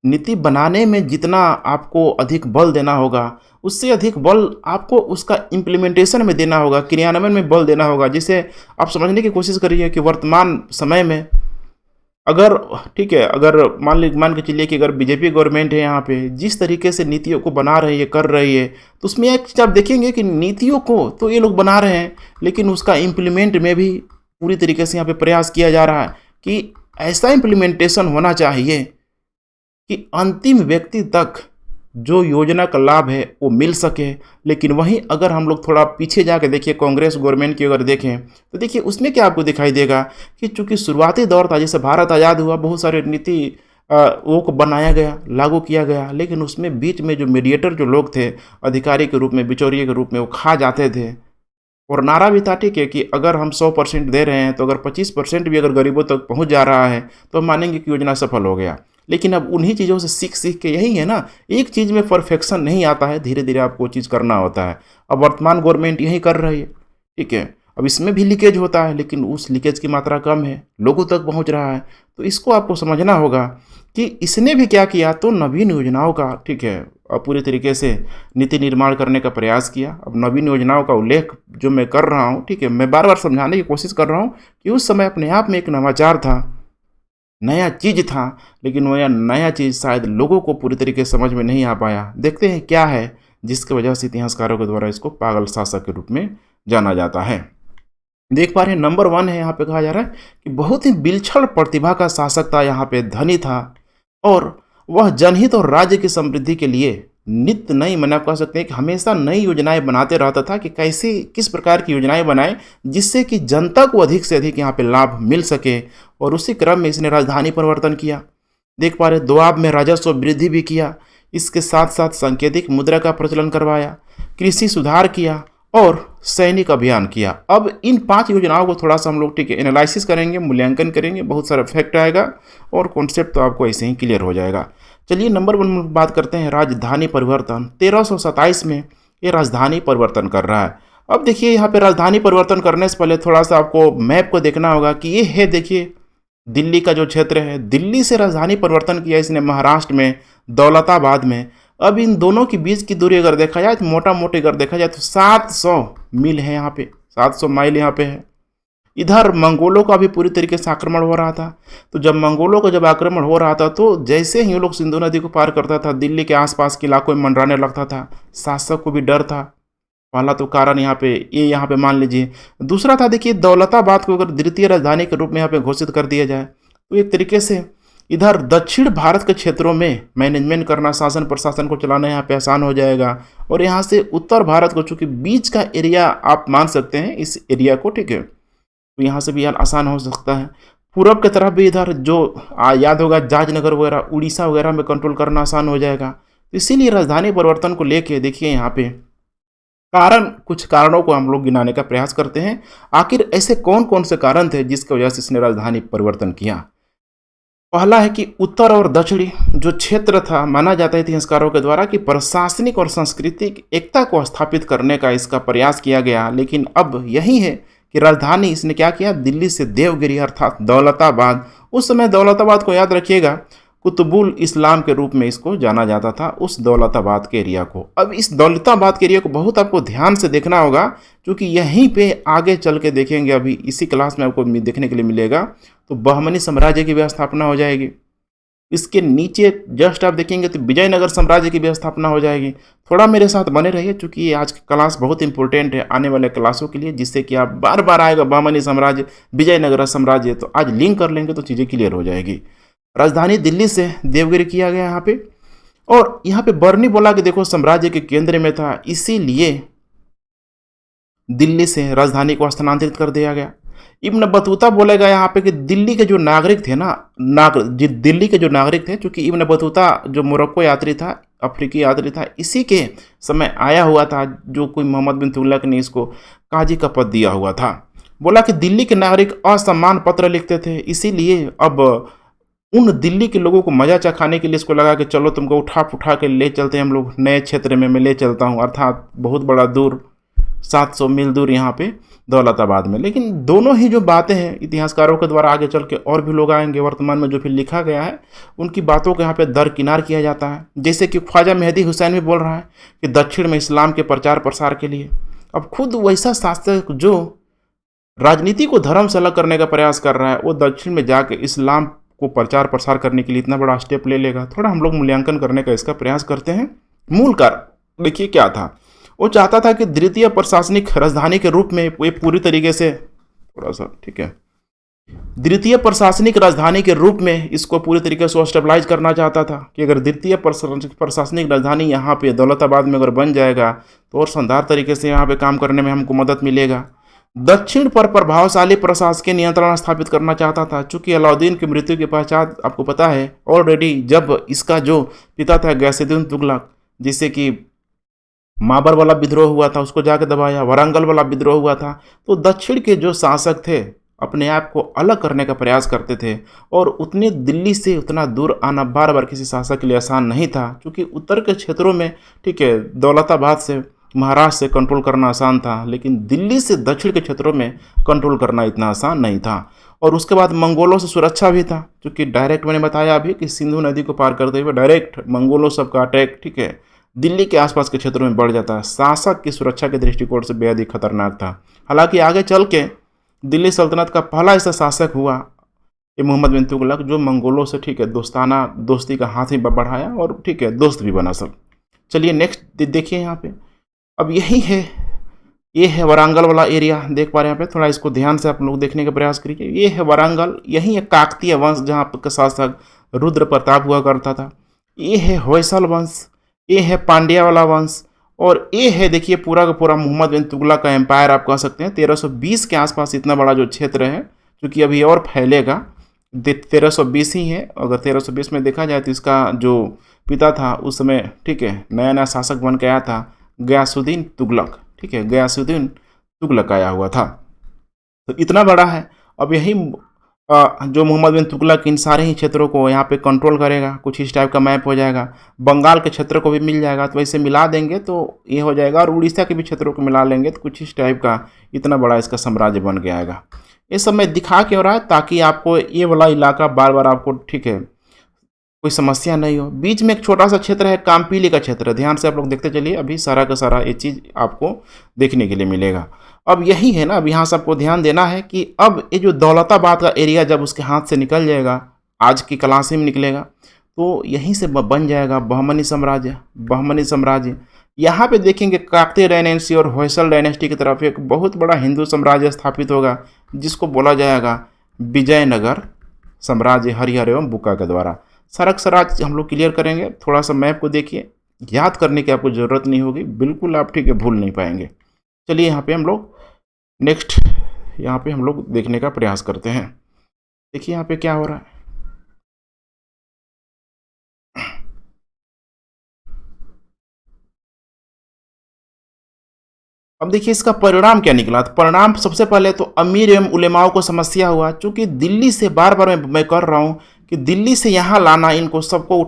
नीति बनाने में जितना आपको अधिक बल देना होगा, उससे अधिक बल आपको उसका इम्प्लीमेंटेशन में देना होगा, क्रियान्वयन में बल देना होगा। जिसे आप समझने की कोशिश करिए कि वर्तमान समय में अगर, ठीक है, अगर मान के चलिए कि अगर बीजेपी गवर्नमेंट है यहाँ पे जिस तरीके से नीतियों को बना रही है, कर रही है, तो उसमें एक चीज़ आप देखेंगे कि नीतियों को तो ये लोग बना रहे हैं, लेकिन उसका इम्प्लीमेंट में भी पूरी तरीके से यहाँ पे प्रयास किया जा रहा है कि ऐसा इम्प्लीमेंटेशन होना चाहिए कि अंतिम व्यक्ति तक जो योजना का लाभ है वो मिल सके। लेकिन वहीं अगर हम लोग थोड़ा पीछे जाके देखिए, कांग्रेस गवर्नमेंट की अगर देखें तो देखिए उसमें क्या आपको दिखाई देगा कि चूंकि शुरुआती दौर था, जैसे भारत आज़ाद हुआ, बहुत सारे नीति वो को बनाया गया, लागू किया गया, लेकिन उसमें बीच में जो मीडिएटर जो लोग थे, अधिकारी के रूप में, बिचौलिए के रूप में, वो खा जाते थे। और नारा भी था, ठीक है, कि अगर हम 100% दे रहे हैं तो अगर 25% भी अगर गरीबों तक पहुंच जा रहा है तो हम मानेंगे कि योजना सफल हो गया। लेकिन अब उन्हीं चीज़ों से सीख सीख के, यही है ना, एक चीज़ में परफेक्शन नहीं आता है, धीरे धीरे आपको वो चीज़ करना होता है। अब वर्तमान गवर्नमेंट यही कर रही है, ठीक है। अब इसमें भी लीकेज होता है, लेकिन उस लीकेज की मात्रा कम है, लोगों तक पहुंच रहा है। तो इसको आपको समझना होगा कि इसने भी क्या किया, तो नवीन योजनाओं का, ठीक है, पूरी तरीके से नीति निर्माण करने का प्रयास किया। अब नवीन योजनाओं का उल्लेख जो मैं कर रहा हूँ, ठीक है, मैं बार बार समझाने की कोशिश कर रहा हूँ कि उस समय अपने आप में एक नवाचार था, नया चीज़ था, लेकिन वह नया चीज़ शायद लोगों को पूरी तरीके से समझ में नहीं आ पाया। देखते हैं क्या है जिसकी वजह से इतिहासकारों के द्वारा इसको पागल शासक के रूप में जाना जाता है। देख पा रहे हैं, नंबर 1 है यहाँ पे, कहा जा रहा है कि बहुत ही विलक्षण प्रतिभा का शासक था, यहाँ पे धनी था, और वह जनहित और राज्य की समृद्धि के लिए नित्य नई, मैंने आप कह सकते हैं कि हमेशा नई योजनाएं बनाते रहता था कि कैसे, किस प्रकार की योजनाएं बनाएं जिससे कि जनता को अधिक से अधिक यहाँ पे लाभ मिल सके। और उसी क्रम में इसने राजधानी परिवर्तन किया। देख पा रहे, दोआब में राजस्व वृद्धि भी किया, इसके साथ साथ सांकेतिक मुद्रा का प्रचलन करवाया, कृषि सुधार किया और सैनिक अभियान किया। अब इन 5 योजनाओं को थोड़ा सा हम लोग, ठीक है, एनालिसिस करेंगे, मूल्यांकन करेंगे, बहुत सारा फैक्ट आएगा और कॉन्सेप्ट तो आपको ऐसे ही क्लियर हो जाएगा। चलिए नंबर 1 में बात करते हैं, राजधानी परिवर्तन। 1327 में ये राजधानी परिवर्तन कर रहा है। अब देखिए यहाँ पे राजधानी परिवर्तन करने से पहले थोड़ा सा आपको मैप को देखना होगा कि ये है, देखिए, दिल्ली का जो क्षेत्र है, दिल्ली से राजधानी परिवर्तन किया इसने महाराष्ट्र में, दौलताबाद में। अब इन दोनों के बीच की दूरी अगर देखा जाए तो मोटा मोटी अगर देखा जाए तो 700 मील है, यहाँ पे 700 माइल यहाँ पे है। इधर मंगोलों का भी पूरी तरीके से आक्रमण हो रहा था। तो जब मंगोलों का जब आक्रमण हो रहा था तो जैसे ही वो लोग सिंधु नदी को पार करता था, दिल्ली के आसपास के इलाकों में मंडराने लगता था। शासक को भी डर था। पहला तो कारण यहाँ पे मान लीजिए। दूसरा था, देखिए, दौलताबाद को अगर द्वितीय राजधानी के रूप में यहाँ पे घोषित कर दिया जाए तो एक तरीके से इधर दक्षिण भारत के क्षेत्रों में मैनेजमेंट करना, शासन प्रशासन को चलाना यहाँ पे आसान हो जाएगा। और यहाँ से उत्तर भारत को, चूंकि बीच का एरिया आप मान सकते हैं इस एरिया को, ठीक है, तो यहाँ से भी यार आसान हो सकता है। पूरब की तरफ भी इधर जो याद होगा जाजनगर वगैरह, उड़ीसा वगैरह में कंट्रोल करना आसान हो जाएगा। तो इसीलिए राजधानी परिवर्तन को लेके देखिए यहाँ पे कुछ कारणों को हम लोग गिनाने का प्रयास करते हैं। आखिर ऐसे कौन कौन से कारण थे जिसकी वजह से इसने राजधानी परिवर्तन किया। पहला है कि उत्तर और दक्षिणी जो क्षेत्र था, माना जाता है इतिहासकारों के द्वारा कि प्रशासनिक और सांस्कृतिक एकता को स्थापित करने का इसका प्रयास किया गया। लेकिन अब यही है कि राजधानी इसने क्या किया, दिल्ली से देवगिरी अर्थात दौलताबाद, उस समय दौलताबाद को याद रखिएगा, कुतुबुल इस्लाम के रूप में इसको जाना जाता था, उस दौलताबाद के एरिया को। अब इस दौलताबाद के एरिया को बहुत आपको ध्यान से देखना होगा, क्योंकि यहीं पे आगे चल के देखेंगे, अभी इसी क्लास में आपको देखने के लिए मिलेगा, तो बहमनी साम्राज्य की भी स्थापना हो जाएगी। इसके नीचे जस्ट आप देखेंगे तो विजयनगर साम्राज्य की भी स्थापना हो जाएगी। थोड़ा मेरे साथ बने रहिए, चूँकि ये आज की क्लास बहुत इंपॉर्टेंट है आने वाले क्लासों के लिए, जिससे कि आप बार बार आएगा बहमनी साम्राज्य, विजयनगर साम्राज्य, तो आज लिंक कर लेंगे तो चीज़ें क्लियर हो जाएगी। राजधानी दिल्ली से देवगिरी किया गया यहाँ पे, और यहाँ पे बरनी बोला कि देखो साम्राज्य के केंद्र में था, इसीलिए दिल्ली से राजधानी को स्थानांतरित कर दिया गया। इब्न बतूता बोलेगा यहाँ पे कि दिल्ली के जो नागरिक थे ना, दिल्ली के जो नागरिक थे, चूंकि इब्न बतूता जो मोरक्को यात्री था, अफ्रीकी यात्री था, इसी के समय आया हुआ था, जो कोई मोहम्मद बिन तुगलक ने इसको काजी का पद दिया हुआ था। बोला कि दिल्ली के नागरिक असम्मान पत्र लिखते थे, इसीलिए अब उन दिल्ली के लोगों को मजा चखाने के लिए इसको लगा कि चलो तुमको उठा के ले चलते हैं हम लोग नए क्षेत्र में, मैं ले चलता हूँ, अर्थात बहुत बड़ा दूर, 700 मील दूर यहाँ पे दौलताबाद में। लेकिन दोनों ही जो बातें हैं इतिहासकारों के द्वारा, आगे चल के और भी लोग आएंगे, वर्तमान में जो फिर लिखा गया है उनकी बातों को यहाँ पे दरकिनार किया जाता है। जैसे कि ख्वाजा मेहदी हुसैन भी बोल रहा है कि दक्षिण में इस्लाम के प्रचार प्रसार के लिए। अब खुद वैसा शासक जो राजनीति को धर्म से अलग करने का प्रयास कर रहा है, वो दक्षिण में जाके इस्लाम को प्रचार प्रसार करने के लिए इतना बड़ा स्टेप ले लेगा। थोड़ा हम लोग मूल्यांकन करने का इसका प्रयास करते हैं। मूल कारण देखिए क्या था, वो चाहता था कि द्वितीय प्रशासनिक राजधानी के रूप में ये पूरी तरीके से, थोड़ा सा ठीक है, द्वितीय प्रशासनिक राजधानी के रूप में इसको पूरी तरीके से स्टेबलाइज करना चाहता था कि अगर द्वितीय प्रशासनिक राजधानी यहाँ पे दौलताबाद में अगर बन जाएगा तो और शानदार तरीके से यहाँ पे काम करने में हमको मदद मिलेगा। दक्षिण पर प्रभावशाली प्रशासकीय नियंत्रण स्थापित करना चाहता था। चूंकि अलाउद्दीन की मृत्यु के पश्चात आपको पता है ऑलरेडी, जब इसका जो पिता था गयासुद्दीन तुगलक, जिससे कि माबर वाला विद्रोह हुआ था, उसको जाके दबाया, वारंगल वाला विद्रोह हुआ था, तो दक्षिण के जो शासक थे अपने आप को अलग करने का प्रयास करते थे। और उतने दिल्ली से उतना दूर आना बार बार किसी शासक के लिए आसान नहीं था, क्योंकि उत्तर के क्षेत्रों में ठीक है दौलताबाद से, महाराष्ट्र से कंट्रोल करना आसान था, लेकिन दिल्ली से दक्षिण के क्षेत्रों में कंट्रोल करना इतना आसान नहीं था। और उसके बाद मंगोलों से सुरक्षा भी था, क्योंकि डायरेक्ट मैंने बताया अभी कि सिंधु नदी को पार करते हुए डायरेक्ट मंगोलों सबका अटैक ठीक है दिल्ली के आसपास के क्षेत्रों में बढ़ जाता है। शासक की सुरक्षा के दृष्टिकोण से बेहद ही खतरनाक था। हालांकि आगे चल के दिल्ली सल्तनत का पहला ऐसा शासक हुआ ये मोहम्मद बिन तुगलक, जो मंगोलों से ठीक है दोस्ताना दोस्ती का हाथ ही बढ़ाया और ठीक है दोस्त भी बना सब। चलिए नेक्स्ट देखिए यहाँ पे, अब यही है, ये है वारंगल वाला एरिया, देख पा रहे हैं यहाँ पे, थोड़ा इसको ध्यान से आप लोग देखने का प्रयास करिए। ये है वारंगल, यही है काकतीय वंश जहाँ का शासक रुद्र प्रताप हुआ करता था। ये है होयसल वंश, ये है पांड्या वाला वंश, और ये है देखिए पूरा का पूरा मोहम्मद बिन तुगलक का एम्पायर आप कह सकते हैं। 1320 के आसपास इतना बड़ा जो क्षेत्र है, क्योंकि अभी और फैलेगा, 1320 ही है। अगर 1320 में देखा जाए तो इसका जो पिता था उस समय ठीक है नया नया शासक बन के आया था गयासुद्दीन तुगलक, ठीक है गयासुद्दीन तुगलक आया हुआ था। तो इतना बड़ा है। अब यही जो मोहम्मद बिन तुगलक इन सारे ही क्षेत्रों को यहाँ पे कंट्रोल करेगा। कुछ इस टाइप का मैप हो जाएगा, बंगाल के क्षेत्र को भी मिल जाएगा, तो वैसे मिला देंगे तो ये हो जाएगा, और उड़ीसा के भी क्षेत्रों को मिला लेंगे तो कुछ इस टाइप का इतना बड़ा इसका साम्राज्य बन के आएगा। ये सब मैं दिखा क्यों रहा है, ताकि आपको ये वाला इलाका बार बार आपको ठीक है कोई समस्या नहीं हो। बीच में एक छोटा सा क्षेत्र है कामपीली का क्षेत्र, ध्यान से आप लोग देखते चलिए, अभी सारा का सारा ये चीज़ आपको देखने के लिए मिलेगा। अब यही है ना, अब यहाँ से आपको ध्यान देना है कि अब ये जो दौलताबाद का एरिया जब उसके हाथ से निकल जाएगा, आज की क्लास में निकलेगा, तो यहीं से बन जाएगा बहमनी साम्राज्य। बहमनी साम्राज्य यहाँ पे देखेंगे काकतीय डायनेस्टी और होयसल डायनेस्टी की तरफ एक बहुत बड़ा हिंदू साम्राज्य स्थापित होगा, जिसको बोला जाएगा विजयनगर साम्राज्य हरिहर एवं बुक्का के द्वारा। सारा आज हम लोग क्लियर करेंगे। थोड़ा सा मैप को देखिए, याद करने की आपको ज़रूरत नहीं होगी, बिल्कुल आप ठीक है भूल नहीं पाएंगे। चलिए यहाँ पे हम लोग नेक्स्ट यहाँ पे हम लोग देखने का प्रयास करते हैं। देखिए यहाँ पे क्या हो रहा है। अब देखिए इसका परिणाम क्या निकला। तो परिणाम सबसे पहले तो अमीर एवं उलेमाओं को समस्या हुआ, चूँकि दिल्ली से बार बार मैं कर रहा हूँ कि दिल्ली से यहाँ लाना, इनको सबको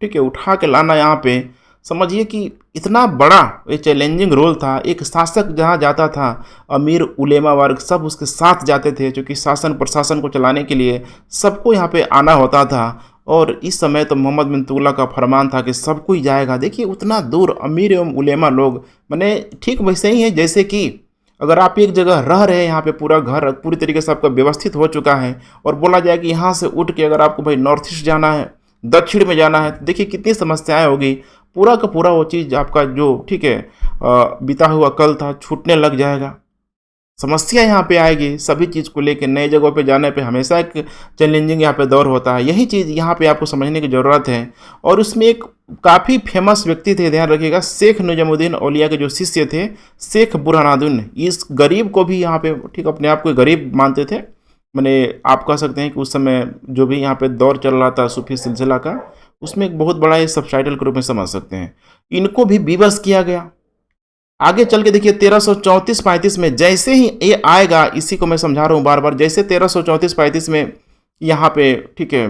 ठीक है उठा के लाना यहाँ पे, समझिए कि इतना बड़ा ये चैलेंजिंग रोल था। एक शासक जहाँ जाता था, अमीर उलेमा वर्ग सब उसके साथ जाते थे, क्योंकि शासन प्रशासन को चलाने के लिए सबको यहाँ पे आना होता था। और इस समय तो मोहम्मद बिन तुगलक का फरमान था कि सबको ही जाएगा। देखिए उतना दूर अमीर एवं उलेमा लोग, मैंने ठीक वैसे ही है जैसे कि अगर आप एक जगह रह रहे हैं, यहाँ पे पूरा घर पूरी तरीके से आपका व्यवस्थित हो चुका है, और बोला जाए कि यहाँ से उठ के अगर आपको भाई नॉर्थ ईस्ट जाना है, दक्षिण में जाना है, तो देखिए कितनी समस्याएं होगी। पूरा का पूरा वो चीज़ आपका जो ठीक है बीता हुआ कल था छूटने लग जाएगा। समस्या यहाँ पे आएगी सभी चीज़ को लेकर। नए जगहों पे जाने पे हमेशा एक चैलेंजिंग यहाँ पे दौर होता है। यही चीज़ यहाँ पे आपको समझने की ज़रूरत है। और उसमें एक काफ़ी फेमस व्यक्ति थे, ध्यान रखिएगा, शेख निजामुद्दीन औलिया के जो शिष्य थे शेख बुरहानुद्दीन। इस गरीब को भी यहाँ पे ठीक अपने आप को गरीब मानते थे। मैंने आप कह सकते हैं कि उस समय जो भी यहाँ पे दौर चल रहा था सूफी सिलसिला का, उसमें एक बहुत बड़ा ये सबटाइटल के रूप में समझ सकते हैं। इनको भी विवश किया गया। आगे चल के देखिए 1334-35 में जैसे ही ये आएगा, इसी को मैं समझा रहा हूँ बार बार, जैसे 1334-35 में यहाँ पे ठीक है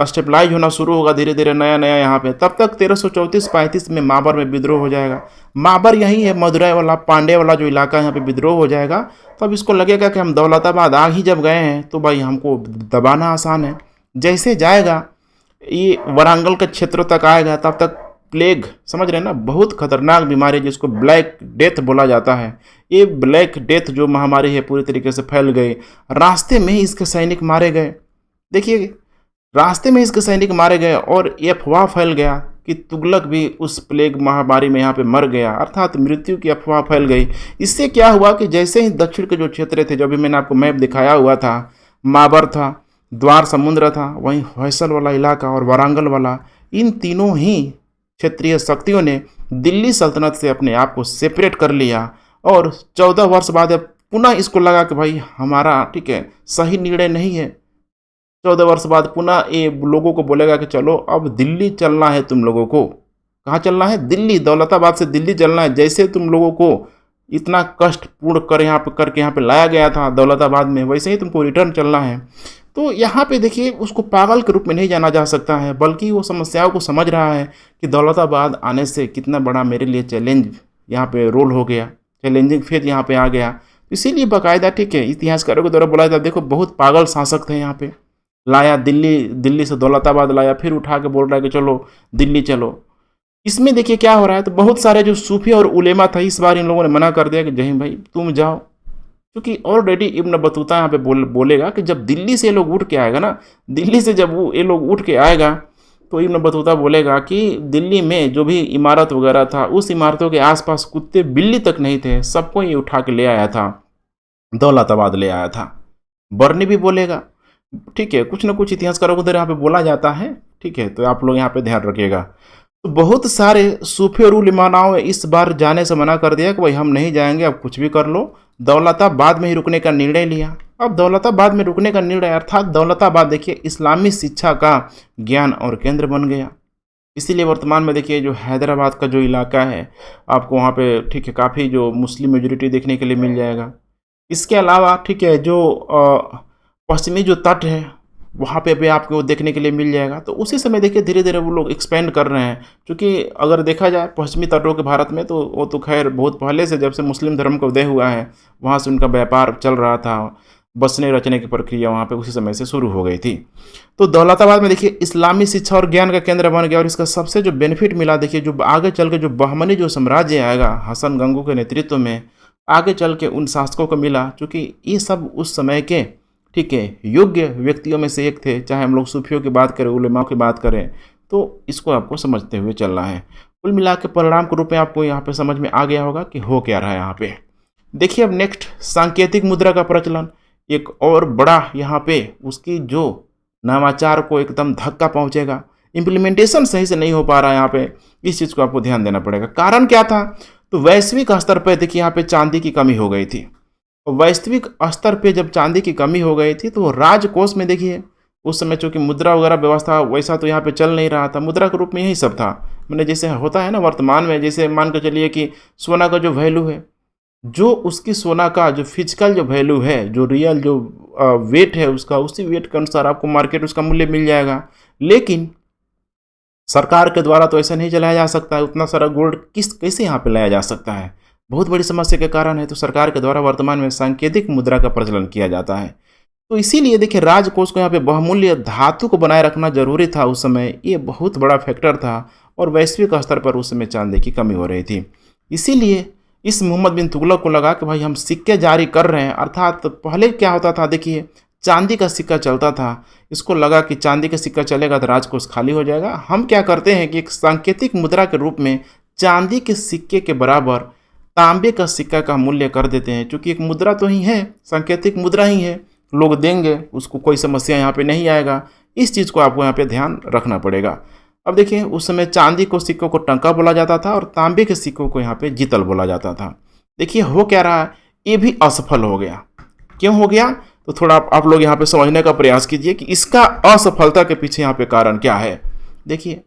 स्टेबलाइज होना शुरू होगा धीरे धीरे नया नया यहाँ पे, तब तक 1334-35 में माबर में विद्रोह हो जाएगा। माबर यही है मदुरै वाला पांडे वाला जो इलाका यहाँ पे विद्रोह हो जाएगा। तब इसको लगेगा कि हम दौलताबाद आ ही जब गए हैं तो भाई हमको दबाना आसान है। जैसे जाएगा ये वारंगल के क्षेत्रों तक आएगा, तब तक प्लेग, समझ रहे हैं ना, बहुत खतरनाक बीमारी जिसको ब्लैक डेथ बोला जाता है। ये ब्लैक डेथ जो महामारी है पूरी तरीके से फैल गई। रास्ते में ही इसके सैनिक मारे गए। देखिए रास्ते में इसके सैनिक मारे गए और ये अफवाह फैल गया कि तुगलक भी उस प्लेग महामारी में यहाँ पे मर गया, अर्थात मृत्यु की अफवाह फैल गई। इससे क्या हुआ कि जैसे ही दक्षिण के जो क्षेत्र थे, जो भी मैंने आपको मैप दिखाया हुआ था, माबर था, द्वार समुद्र था, वहीं होयसल वाला इलाका और वारंगल वाला, इन तीनों ही क्षेत्रीय शक्तियों ने दिल्ली सल्तनत से अपने आप को सेपरेट कर लिया। और 14 वर्ष बाद पुनः इसको लगा कि भाई हमारा ठीक है सही निर्णय नहीं है। 14 वर्ष बाद पुनः ये लोगों को बोलेगा कि चलो अब दिल्ली चलना है तुम लोगों को। कहाँ चलना है? दिल्ली, दौलताबाद से दिल्ली चलना है। जैसे तुम लोगों को इतना कष्टपूर्ण कर यहाँ पे करके यहाँ पे लाया गया था दौलताबाद में, वैसे ही तुमको रिटर्न चलना है। तो यहाँ पे देखिए उसको पागल के रूप में नहीं जाना जा सकता है, बल्कि वो समस्याओं को समझ रहा है कि दौलताबाद आने से कितना बड़ा मेरे लिए चैलेंज यहाँ पे रोल हो गया, चैलेंजिंग फेज यहाँ पे आ गया। तो इसीलिए बाकायदा ठीक है इतिहासकारों के द्वारा बोला जाता है, देखो बहुत पागल शासक थे यहाँ पे, लाया दिल्ली से दौलताबाद लाया, फिर उठा के बोल रहा है कि चलो दिल्ली चलो। इसमें देखिए क्या हो रहा है, तो बहुत सारे जो सूफी और उलेमा था इस बार इन लोगों ने मना कर दिया कि जहीम भाई तुम जाओ, क्योंकि ऑलरेडी इब्न बतूता यहाँ पे बोलेगा कि जब दिल्ली से ये लोग उठ के आएगा ना, दिल्ली से जब वो ये लोग उठ के आएगा तो इब्न बतूता बोलेगा कि दिल्ली में जो भी इमारत वगैरह था उस इमारतों के आसपास कुत्ते बिल्ली तक नहीं थे, सबको ये उठा के ले आया था, दौलताबाद ले आया था। बर्नी भी बोलेगा, ठीक है, कुछ ना कुछ इतिहासकारों को यहाँ पे बोला जाता है, ठीक है, तो आप लोग यहाँ पे ध्यान रखिएगा। तो बहुत सारे सूफी और उलेमाओं ने इस बार जाने से मना कर दिया कि भाई हम नहीं जाएंगे, अब कुछ भी कर लो। दौलताबाद में ही रुकने का निर्णय लिया। अब दौलताबाद में रुकने का निर्णय अर्थात दौलताबाद देखिए इस्लामी शिक्षा का ज्ञान और केंद्र बन गया। इसीलिए वर्तमान में देखिए जो हैदराबाद का जो इलाका है आपको वहाँ पे ठीक है काफ़ी जो मुस्लिम मेजोरिटी देखने के लिए मिल जाएगा। इसके अलावा ठीक है जो पश्चिमी जो तट है वहाँ पे भी आपको देखने के लिए मिल जाएगा। तो उसी समय देखिए धीरे धीरे वो लोग एक्सपेंड कर रहे हैं, क्योंकि अगर देखा जाए पश्चिमी तटों के भारत में तो वो तो खैर बहुत पहले से जब से मुस्लिम धर्म का उदय हुआ है वहाँ से उनका व्यापार चल रहा था, बसने रचने की प्रक्रिया वहाँ पे उसी समय से शुरू हो गई थी। तो दौलताबाद में देखिए इस्लामी शिक्षा और ज्ञान का केंद्र बन गया। और इसका सबसे जो बेनिफिट मिला देखिए जो आगे चल के जो बहमनी जो साम्राज्य आएगा हसन गंगू के नेतृत्व में, आगे चल के उन शासकों को मिला, क्योंकि ये सब उस समय के ठीक है योग्य व्यक्तियों में से एक थे। चाहे हम लोग सूफियों की बात करें, उलेमाओं की बात करें, तो इसको आपको समझते हुए चलना है। कुल मिला के परिणाम के रूप में आपको यहाँ पे समझ में आ गया होगा कि हो क्या रहा है यहाँ पे। देखिए अब नेक्स्ट सांकेतिक मुद्रा का प्रचलन, एक और बड़ा यहाँ पे उसकी जो नवाचार को एकदम धक्का पहुँचेगा। इम्प्लीमेंटेशन सही से नहीं हो पा रहा है यहाँ पे, इस चीज़ को आपको ध्यान देना पड़ेगा। कारण क्या था? तो वैश्विक स्तर पर देखिए यहाँ पे चांदी की कमी हो गई थी। वैश्विक स्तर पे जब चांदी की कमी हो गई थी तो राजकोष में देखिए उस समय चूँकि मुद्रा वगैरह व्यवस्था वैसा तो यहाँ पे चल नहीं रहा था, मुद्रा के रूप में यही सब था। मैंने जैसे होता है ना वर्तमान में, जैसे मान कर चलिए कि सोना का जो वैल्यू है, जो उसकी सोना का जो फिजिकल जो वैल्यू है, जो रियल जो वेट है उसका, उसी वेट के अनुसार आपको मार्केट उसका मूल्य मिल जाएगा। लेकिन सरकार के द्वारा तो ऐसा नहीं चलाया जा सकता है, उतना सारा गोल्ड कैसे यहाँ पे लाया जा सकता है, बहुत बड़ी समस्या के कारण है। तो सरकार के द्वारा वर्तमान में सांकेतिक मुद्रा का प्रचलन किया जाता है। तो इसीलिए देखिए राजकोष को यहाँ पे बहुमूल्य धातु को बनाए रखना जरूरी था उस समय, ये बहुत बड़ा फैक्टर था। और वैश्विक स्तर पर उस समय चांदी की कमी हो रही थी। इसीलिए इस मोहम्मद बिन तुगलक को लगा कि भाई हम सिक्के जारी कर रहे हैं, अर्थात पहले क्या होता था देखिए चांदी का सिक्का चलता था, इसको लगा कि चांदी का सिक्का चलेगा तो राजकोष खाली हो जाएगा। हम क्या करते हैं कि एक सांकेतिक मुद्रा के रूप में चांदी के सिक्के के बराबर तांबे का सिक्का का मूल्य कर देते हैं, क्योंकि एक मुद्रा तो ही है, सांकेतिक मुद्रा ही है, लोग देंगे उसको, कोई समस्या यहाँ पे नहीं आएगा। इस चीज़ को आपको यहाँ पे ध्यान रखना पड़ेगा। अब देखिए उस समय चांदी को सिक्कों को टंका बोला जाता था और तांबे के सिक्कों को यहाँ पे जीतल बोला जाता था। देखिए हो क्या रहा है, ये भी असफल हो गया। क्यों हो गया? तो थोड़ा आप लोग यहाँ पे समझने का प्रयास कीजिए कि इसका असफलता के पीछे यहाँ पे कारण क्या है। देखिए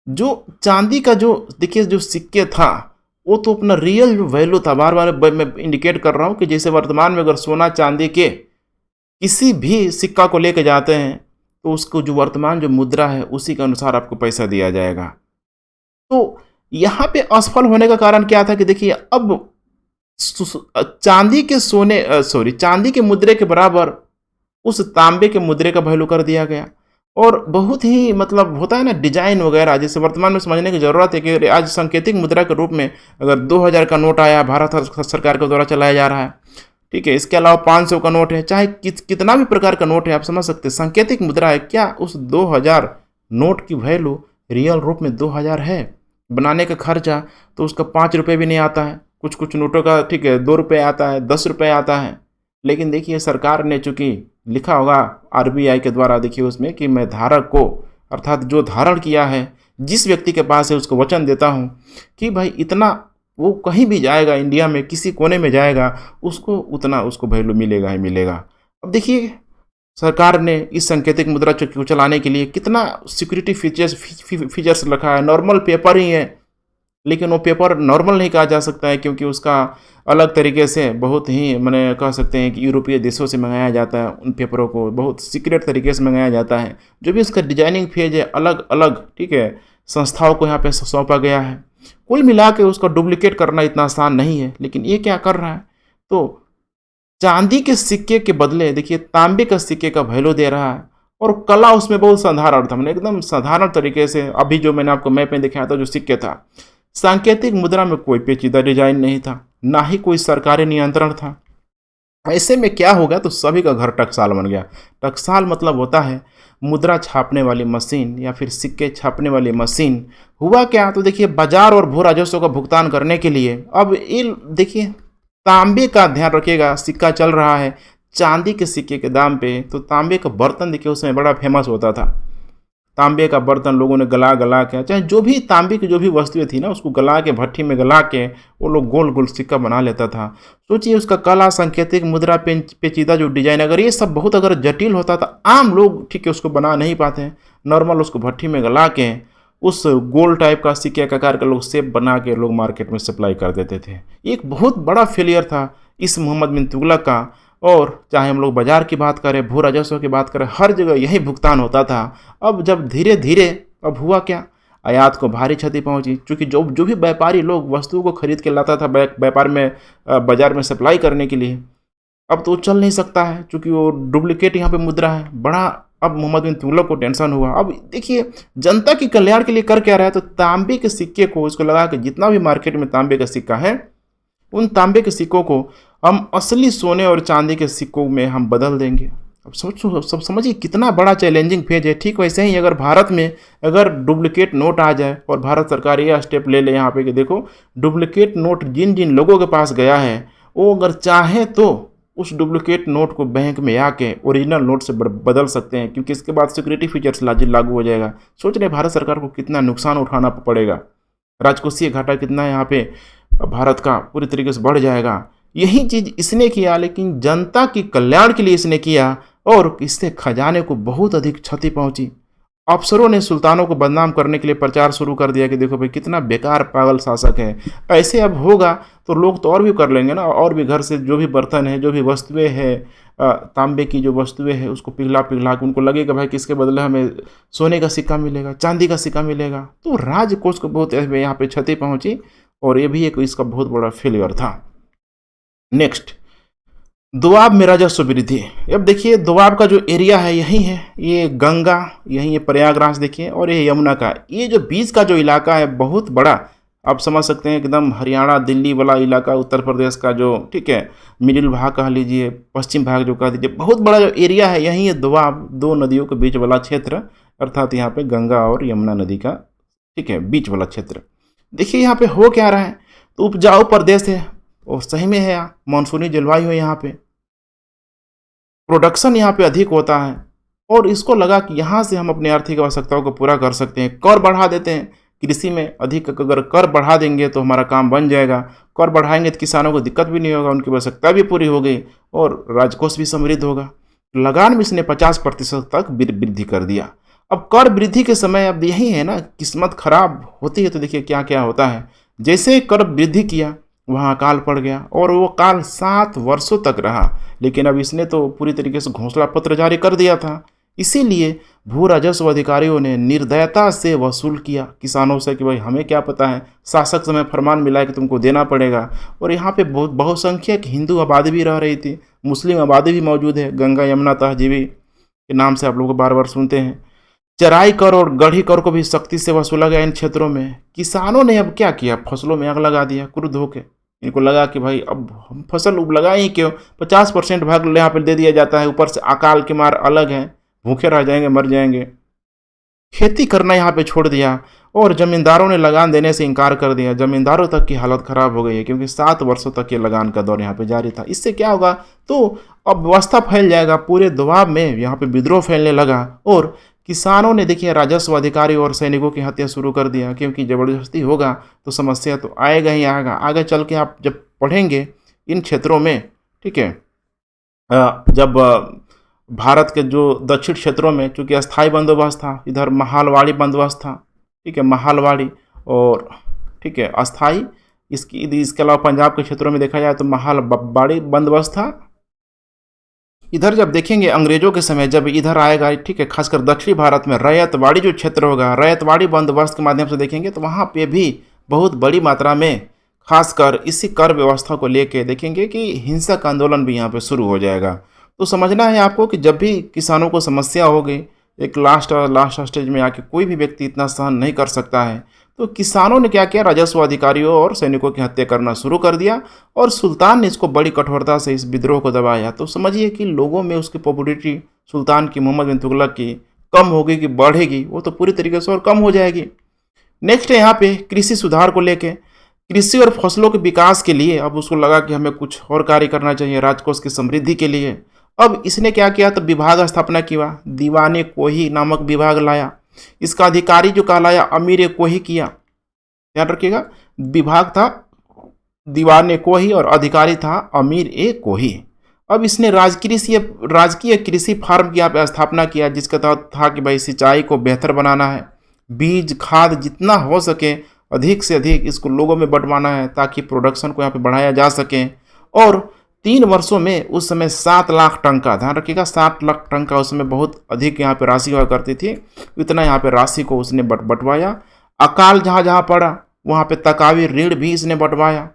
जो चांदी का जो देखिए जो सिक्के था वो तो अपना रियल जो वैल्यू था, बार बार मैं इंडिकेट कर रहा हूँ कि जैसे वर्तमान में अगर सोना चांदी के किसी भी सिक्का को लेके जाते हैं तो उसको जो वर्तमान जो मुद्रा है उसी के अनुसार आपको पैसा दिया जाएगा। तो यहाँ पे असफल होने का कारण क्या था कि देखिए अब चांदी के मुद्रे के बराबर उस तांबे के मुद्रे का वैल्यू कर दिया गया। और बहुत ही मतलब होता है ना डिजाइन वगैरह, जैसे वर्तमान में समझने की ज़रूरत है कि आज सांकेतिक मुद्रा के रूप में अगर 2000 का नोट आया, भारत सरकार के द्वारा चलाया जा रहा है, ठीक है, इसके अलावा 500 का नोट है, चाहे कितना भी प्रकार का नोट है, आप समझ सकते हैं सांकेतिक मुद्रा है। क्या उस 2000 नोट की वैल्यू रियल रूप में 2000 है? बनाने का खर्चा तो उसका 5 रुपये भी नहीं आता है, कुछ नोटों का ठीक है 2 रुपये आता है, 10 रुपये आता है। लेकिन देखिए सरकार ने चूँकि लिखा होगा RBI के द्वारा, देखिए उसमें कि मैं धारक को अर्थात जो धारण किया है जिस व्यक्ति के पास है उसको वचन देता हूँ कि भाई इतना वो कहीं भी जाएगा, इंडिया में किसी कोने में जाएगा, उसको उतना उसको वैल्यू मिलेगा ही मिलेगा। अब देखिए सरकार ने इस सांकेतिक मुद्रा को चलाने के लिए कितना सिक्योरिटी फीचर्स रखा है। नॉर्मल पेपर ही है, लेकिन वो पेपर नॉर्मल नहीं कहा जा सकता है, क्योंकि उसका अलग तरीके से बहुत ही मैंने कह सकते हैं कि यूरोपीय देशों से मंगाया जाता है। उन पेपरों को बहुत सीक्रेट तरीके से मंगाया जाता है। जो भी उसका डिजाइनिंग फेज है अलग अलग, ठीक है, संस्थाओं को यहाँ पे सौंपा गया है। कुल मिला के उसका डुप्लीकेट करना इतना आसान नहीं है। लेकिन ये क्या कर रहा है, तो चांदी के सिक्के के बदले देखिए तांबे का सिक्के का वैल्यू दे रहा है। और कला उसमें बहुत साधारण था, मैंने एकदम साधारण तरीके से, अभी जो मैंने आपको मैप में दिखाया था जो सिक्के था, सांकेतिक मुद्रा में कोई पेचीदा डिजाइन नहीं था, ना ही कोई सरकारी नियंत्रण था। ऐसे में क्या हो गया, तो सभी का घर टकसाल बन गया। टकसाल मतलब होता है मुद्रा छापने वाली मशीन या फिर सिक्के छापने वाली मशीन। हुआ क्या, तो देखिए बाजार और भू राजस्व का भुगतान करने के लिए अब ये देखिए तांबे का ध्यान रखिएगा, सिक्का चल रहा है चांदी के सिक्के के दाम पे, तो तांबे का बर्तन देखिए उसमें बड़ा फेमस होता था। तांबे का बर्तन लोगों ने गला गला के, चाहे जो भी तांबे की जो भी वस्तुएं थी ना, उसको गला के भट्टी में गला के वो लोग गोल गोल सिक्का बना लेता था। सोचिए उसका कला, सांकेतिक मुद्रा, पेचीदा जो डिजाइन, अगर ये सब बहुत अगर जटिल होता था, आम लोग ठीक है उसको बना नहीं पाते हैं। नॉर्मल उसको भट्टी में गला के उस गोल टाइप का सिक्के का आकार का लोग शेप बना के लोग मार्केट में सप्लाई कर देते थे। एक बहुत बड़ा फेलियर था इस मोहम्मद बिन तुगलक का। और चाहे हम लोग बाजार की बात करें, भू राजस्व की बात करें, हर जगह यही भुगतान होता था। अब जब धीरे धीरे अब हुआ क्या, आयात को भारी क्षति पहुंची, क्योंकि जो जो भी व्यापारी लोग वस्तुओं को खरीद के लाता था व्यापार में, बाजार में सप्लाई करने के लिए, अब तो चल नहीं सकता है, क्योंकि वो डुप्लीकेट यहाँ पे मुद्रा है। बड़ा अब मोहम्मद बिन तुगलक को टेंशन हुआ। अब देखिए जनता के कल्याण के लिए कर क्या रहा है, तो तांबे के सिक्के को इसको लगा के जितना भी मार्केट में तांबे का सिक्का है, उन तांबे के सिक्कों को हम असली सोने और चांदी के सिक्कों में हम बदल देंगे। अब सोचो, सब समझिए कितना बड़ा चैलेंजिंग फेज है। ठीक वैसे ही अगर भारत में अगर डुप्लीकेट नोट आ जाए और भारत सरकार यह स्टेप ले ले यहाँ पे कि देखो डुप्लीकेट नोट जिन जिन लोगों के पास गया है, वो अगर चाहे तो उस डुप्लीकेट नोट को बैंक में आके ओरिजिनल नोट से बदल सकते हैं, क्योंकि इसके बाद सिक्योरिटी फीचर्स लागू हो जाएगा। सोच रहे भारत सरकार को कितना नुकसान उठाना पड़ेगा, राजकोषीय घाटा कितना यहाँ पे भारत का पूरी तरीके से बढ़ जाएगा। यही चीज़ इसने किया, लेकिन जनता के कल्याण के लिए इसने किया, और इससे खजाने को बहुत अधिक क्षति पहुंची। अफसरों ने सुल्तानों को बदनाम करने के लिए प्रचार शुरू कर दिया कि देखो भाई कितना बेकार पागल शासक है। ऐसे अब होगा तो लोग तो और भी कर लेंगे ना, और भी घर से जो भी बर्तन है, जो भी वस्तुएं हैं, तांबे की जो वस्तुएं हैं, उसको पिघला पिघला के उनको लगेगा भाई किसके बदले हमें सोने का सिक्का मिलेगा, चांदी का सिक्का मिलेगा। तो राजकोष को बहुत यहाँ पे क्षति पहुंची, और ये भी एक इसका बहुत बड़ा फेलियर था। नेक्स्ट, दोआब में राजस्व वृद्धि। अब देखिए दोआब का जो एरिया है यही है, ये गंगा, यही है प्रयागराज देखिए, और ये यमुना का, ये जो बीच का जो इलाका है बहुत बड़ा, आप समझ सकते हैं एकदम हरियाणा दिल्ली वाला इलाका, उत्तर प्रदेश का जो ठीक है मिडिल भाग कह लीजिए, पश्चिम भाग जो कह दीजिए, बहुत बड़ा जो एरिया है यही है दोआब, दो नदियों के बीच वाला क्षेत्र, अर्थात यहाँ पे गंगा और यमुना नदी का ठीक है बीच वाला क्षेत्र। देखिए यहाँ पे हो क्या रहा है, तो उपजाऊ प्रदेश है और सही में है, मानसूनी जलवायु है, यहाँ पे प्रोडक्शन यहाँ पे अधिक होता है, और इसको लगा कि यहाँ से हम अपनी आर्थिक आवश्यकताओं को पूरा कर सकते हैं। कर बढ़ा देते हैं, कृषि में अधिक अगर कर बढ़ा देंगे तो हमारा काम बन जाएगा। कर बढ़ाएंगे तो किसानों को दिक्कत भी नहीं होगा, उनकी आवश्यकता भी पूरी हो गई और राजकोष भी समृद्ध होगा। लगान में इसने 50% तक वृद्धि कर दिया। अब कर वृद्धि के समय अब यही है ना, किस्मत खराब होती है तो देखिए क्या क्या होता है। जैसे कर वृद्धि किया वहाँ अकाल पड़ गया, और वो काल 7 वर्षों तक रहा। लेकिन अब इसने तो पूरी तरीके से घोषणा पत्र जारी कर दिया था, इसीलिए भू राजस्व अधिकारियों ने निर्दयता से वसूल किया किसानों से कि भाई हमें क्या पता है, शासक समय फरमान मिला है कि तुमको देना पड़ेगा। और यहाँ पे बहुत बहुसंख्यक हिंदू आबादी भी रह रही थी, मुस्लिम आबादी भी मौजूद है। गंगा यमुना तहजीबी के नाम से आप लोग बार बार सुनते हैं। चराई कर और गढ़ी कर को भी सख्ती से वसूला गया इन क्षेत्रों में। किसानों ने अब क्या किया, फसलों में आग लगा दिया क्रुद्ध होकर। इनको लगा कि भाई अब हम फसल लगाए ही क्यों, 50% भाग यहाँ पर दे दिया जाता है, ऊपर से अकाल के मार अलग है, भूखे रह जाएंगे, मर जाएंगे। खेती करना यहाँ पे छोड़ दिया, और जमींदारों ने लगान देने से इनकार कर दिया। जमींदारों तक की हालत खराब हो गई है, क्योंकि 7 वर्षों तक ये लगान का दौर यहाँ पे जारी था। इससे क्या होगा, तो अब व्यवस्था फैल जाएगा पूरे दोआब में, यहाँ पे विद्रोह फैलने लगा, और किसानों ने देखिए राजस्व अधिकारी और सैनिकों की हत्या शुरू कर दिया, क्योंकि ज़बरदस्ती होगा तो समस्या तो आएगा ही आएगा। आगे चल के आप जब पढ़ेंगे इन क्षेत्रों में, ठीक है, जब भारत के जो दक्षिण क्षेत्रों में चूँकि अस्थायी बंदोबस्त था, इधर महालवाड़ी बंदोबस्त था, ठीक है, महालवाड़ी और ठीक है अस्थाई, इसके अलावा पंजाब के क्षेत्रों में देखा जाए तो महालवाड़ी बंदोबस्त था। इधर जब देखेंगे अंग्रेजों के समय जब इधर आएगा, ठीक है, खासकर दक्षिणी भारत में रैयतवाड़ी जो क्षेत्र होगा, रैयतवाड़ी बंदोबस्त के माध्यम से देखेंगे तो वहाँ पे भी बहुत बड़ी मात्रा में खासकर इसी कर व्यवस्था को लेके देखेंगे कि हिंसक आंदोलन भी यहाँ पे शुरू हो जाएगा। तो समझना है आपको कि जब भी किसानों को समस्या होगी, एक लास्ट स्टेज में आके कोई भी व्यक्ति इतना सहन नहीं कर सकता है, तो किसानों ने क्या किया, राजस्व अधिकारियों और सैनिकों की हत्या करना शुरू कर दिया और सुल्तान ने इसको बड़ी कठोरता से इस विद्रोह को दबाया। तो समझिए कि लोगों में उसकी पॉपुलरिटी सुल्तान की, मोहम्मद बिन तुगलक की कम होगी कि बढ़ेगी, वो तो पूरी तरीके से और कम हो जाएगी। नेक्स्ट है यहाँ पे कृषि सुधार को लेके, कृषि और फसलों के विकास के लिए अब उसको लगा कि हमें कुछ और कार्य करना चाहिए राजकोष की समृद्धि के लिए। अब इसने क्या किया, तो विभाग स्थापना किया, दीवाने कोही नामक विभाग लाया। इसका अधिकारी जो कहलाया अमीर कोही किया, ध्यान रखिएगा, विभाग था दीवाने कोही और अधिकारी था अमीर ए कोही। अब इसने राजकीय कृषि फार्म की यहाँ पे स्थापना किया, जिसका तहत था कि भाई सिंचाई को बेहतर बनाना है, बीज खाद जितना हो सके अधिक से अधिक इसको लोगों में बंटवाना है ताकि प्रोडक्शन को यहाँ पे बढ़ाया जा सके। और 3 वर्षों में उस समय 7 लाख टन का, ध्यान रखिएगा 7 लाख टन का उस समय बहुत अधिक यहाँ पे राशि हुआ करती थी, इतना यहाँ पे राशि को उसने बंटवाया। अकाल जहाँ जहाँ पड़ा वहाँ पे तकावी ऋण भी इसने बंटवाया।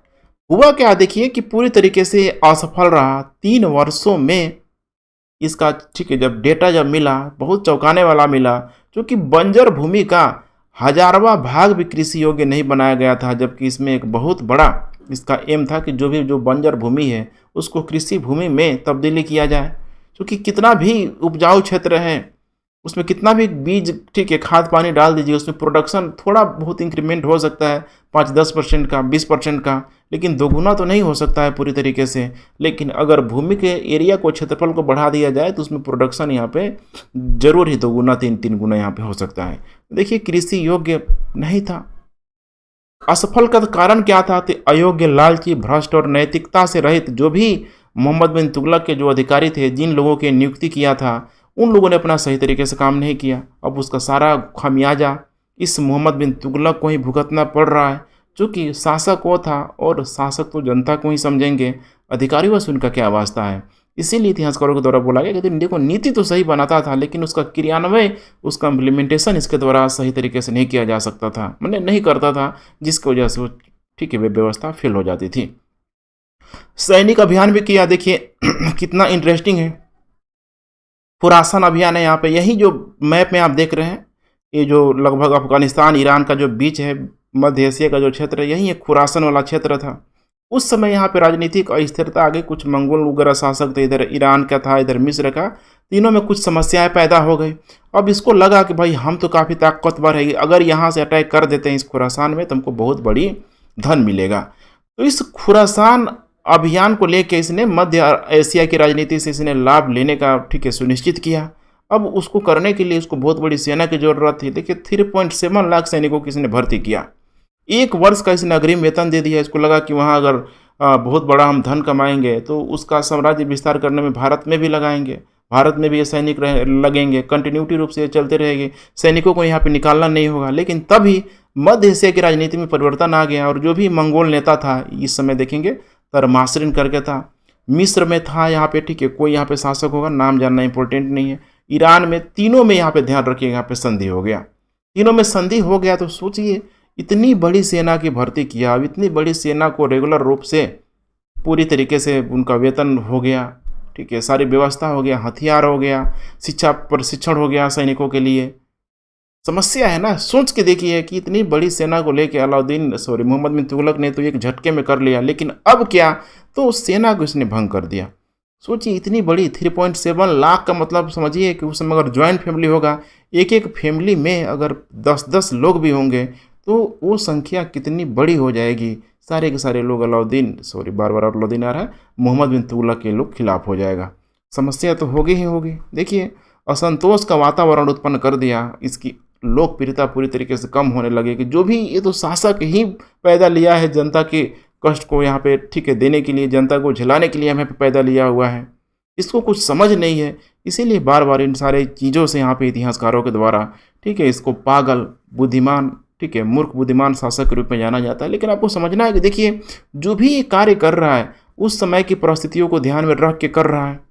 हुआ क्या, देखिए कि पूरी तरीके से असफल रहा। 3 वर्षों में इसका, ठीक है, जब डेटा जब मिला बहुत चौंकाने वाला मिला, क्योंकि बंजर भूमि का 1000वां भाग भी कृषि योग्य नहीं बनाया गया था, जबकि इसमें एक बहुत बड़ा इसका एम था कि जो बंजर भूमि है उसको कृषि भूमि में तब्दीली किया जाए। क्योंकि कितना भी उपजाऊ क्षेत्र है उसमें कितना भी बीज, ठीक है, खाद पानी डाल दीजिए, उसमें प्रोडक्शन थोड़ा बहुत इंक्रीमेंट हो सकता है 5-10% का, 20% का, लेकिन दोगुना तो नहीं हो सकता है पूरी तरीके से। लेकिन अगर भूमि के एरिया को, क्षेत्रफल को बढ़ा दिया जाए तो उसमें प्रोडक्शन यहाँ पे जरूर ही 2 गुना 3 गुना यहाँ पे हो सकता है। देखिए कृषि योग्य नहीं था। असफल का कारण क्या था, तो अयोग्य, लालची, भ्रष्ट और नैतिकता से रहित जो भी मोहम्मद बिन तुगलक के जो अधिकारी थे, जिन लोगों की नियुक्ति किया था, उन लोगों ने अपना सही तरीके से काम नहीं किया। अब उसका सारा खामियाजा इस मोहम्मद बिन तुगलक को ही भुगतना पड़ रहा है, चूँकि शासक वो था और शासक तो जनता को ही समझेंगे, अधिकारियों से उनका क्या वास्ता है। इसीलिए इतिहासकारों के द्वारा बोला गया कि देखो नीति तो सही बनाता था, लेकिन उसका क्रियान्वयन, उसका इम्प्लीमेंटेशन इसके द्वारा सही तरीके से नहीं किया जा सकता था, मैंने नहीं करता था, जिसकी वजह से वो, ठीक है, व्यवस्था फेल हो जाती थी। सैनिक अभियान भी किया, देखिए कितना इंटरेस्टिंग है। खुरासान अभियान है यहाँ पे, यही जो मैप में आप देख रहे हैं, ये जो लगभग अफगानिस्तान ईरान का जो बीच है, मध्य एशिया का जो क्षेत्र है, यही एक खुरासान वाला क्षेत्र था। उस समय यहाँ पे राजनीतिक अस्थिरता आ गई, कुछ मंगोल वगैरह शासक थे, इधर ईरान का था, इधर मिस्र का, तीनों में कुछ समस्याएं पैदा हो गई। अब इसको लगा कि भाई हम तो काफ़ी ताकतवर है, अगर यहाँ से अटैक कर देते हैं इस खुरासान में तो हमको बहुत बड़ी धन मिलेगा। तो इस खुरासान अभियान को लेकर इसने मध्य एशिया की राजनीति से इसने लाभ लेने का, ठीक है, सुनिश्चित किया। अब उसको करने के लिए उसको बहुत बड़ी सेना की जरूरत थी। देखिए 3.7 लाख सैनिकों की इसने भर्ती किया, 1 वर्ष का इसने अग्रिम वेतन दे दिया। इसको लगा कि वहाँ अगर बहुत बड़ा हम धन कमाएंगे तो उसका साम्राज्य विस्तार करने में भारत में भी लगाएंगे, भारत में भी ये सैनिक लगेंगे, कंटिन्यूटी रूप से ये चलते रहेंगे, सैनिकों को यहाँ पे निकालना नहीं होगा। लेकिन तभी मध्य एशिया की राजनीति में परिवर्तन आ गया और जो भी मंगोल नेता था इस समय देखेंगे तरमासरिन करके था, मिस्र में था यहाँ पे, ठीक है, कोई यहाँ पे शासक होगा, नाम जानना इंपॉर्टेंट नहीं है, ईरान में, तीनों में यहाँ पे ध्यान रखिएगा, यहाँ पे संधि हो गया, तीनों में संधि हो गया। तो सोचिए इतनी बड़ी सेना की भर्ती किया, अब इतनी बड़ी सेना को रेगुलर रूप से पूरी तरीके से उनका वेतन हो गया, ठीक है, सारी व्यवस्था हो गया, हथियार हो गया, शिक्षा प्रशिक्षण हो गया सैनिकों के लिए। समस्या है ना, सोच के देखिए कि इतनी बड़ी सेना को लेके मोहम्मद बिन तुगलक ने तो एक झटके में कर लिया, लेकिन अब क्या, तो उस सेना को इसने भंग कर दिया। सोचिए इतनी बड़ी 3.7 लाख का मतलब समझिए कि उस समय अगर ज्वाइंट फैमिली होगा, एक फैमिली में अगर 10-10 लोग भी होंगे तो वो संख्या कितनी बड़ी हो जाएगी। सारे के सारे लोग अलाउद्दीन आ रहा है, मोहम्मद बिन तुगलक के लोग खिलाफ हो जाएगा। समस्या तो होगी ही होगी। देखिए असंतोष का वातावरण उत्पन्न कर दिया। इसकी लोकप्रियता पूरी तरीके से कम होने लगी कि जो भी ये तो शासक ही पैदा लिया है जनता के कष्ट को यहाँ पे ठीक है देने के लिए, जनता को झिलाने के लिए हमें पैदा लिया हुआ है। इसको कुछ समझ नहीं है, इसीलिए बार बार इन सारे चीज़ों से यहाँ पे इतिहासकारों के द्वारा ठीक है इसको पागल, बुद्धिमान, ठीक है मूर्ख बुद्धिमान शासक के रूप में जाना जाता है। लेकिन आपको समझना है कि देखिए जो भी ये कार्य कर रहा है उस समय की परिस्थितियों को ध्यान में रख के कर रहा है।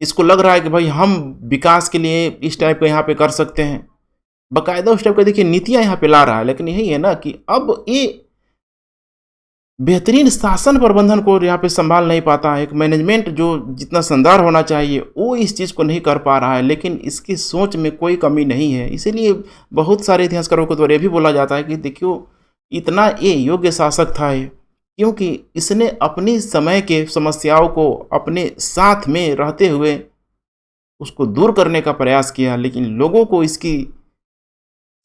इसको लग रहा है कि भाई हम विकास के लिए इस टाइप का यहाँ पे कर सकते हैं, बाकायदा उस टाइप का देखिए नीतियाँ यहाँ पे ला रहा है। लेकिन यही है ना कि अब ये बेहतरीन शासन प्रबंधन को यहाँ पे संभाल नहीं पाता है। एक मैनेजमेंट जो जितना शानदार होना चाहिए वो इस चीज़ को नहीं कर पा रहा है, लेकिन इसकी सोच में कोई कमी नहीं है। इसीलिए बहुत सारे इतिहासकारों को द्वारा ये भी बोला जाता है कि देखियो इतना ये योग्य शासक था ये, क्योंकि इसने अपनी समय के समस्याओं को अपने साथ में रहते हुए उसको दूर करने का प्रयास किया, लेकिन लोगों को इसकी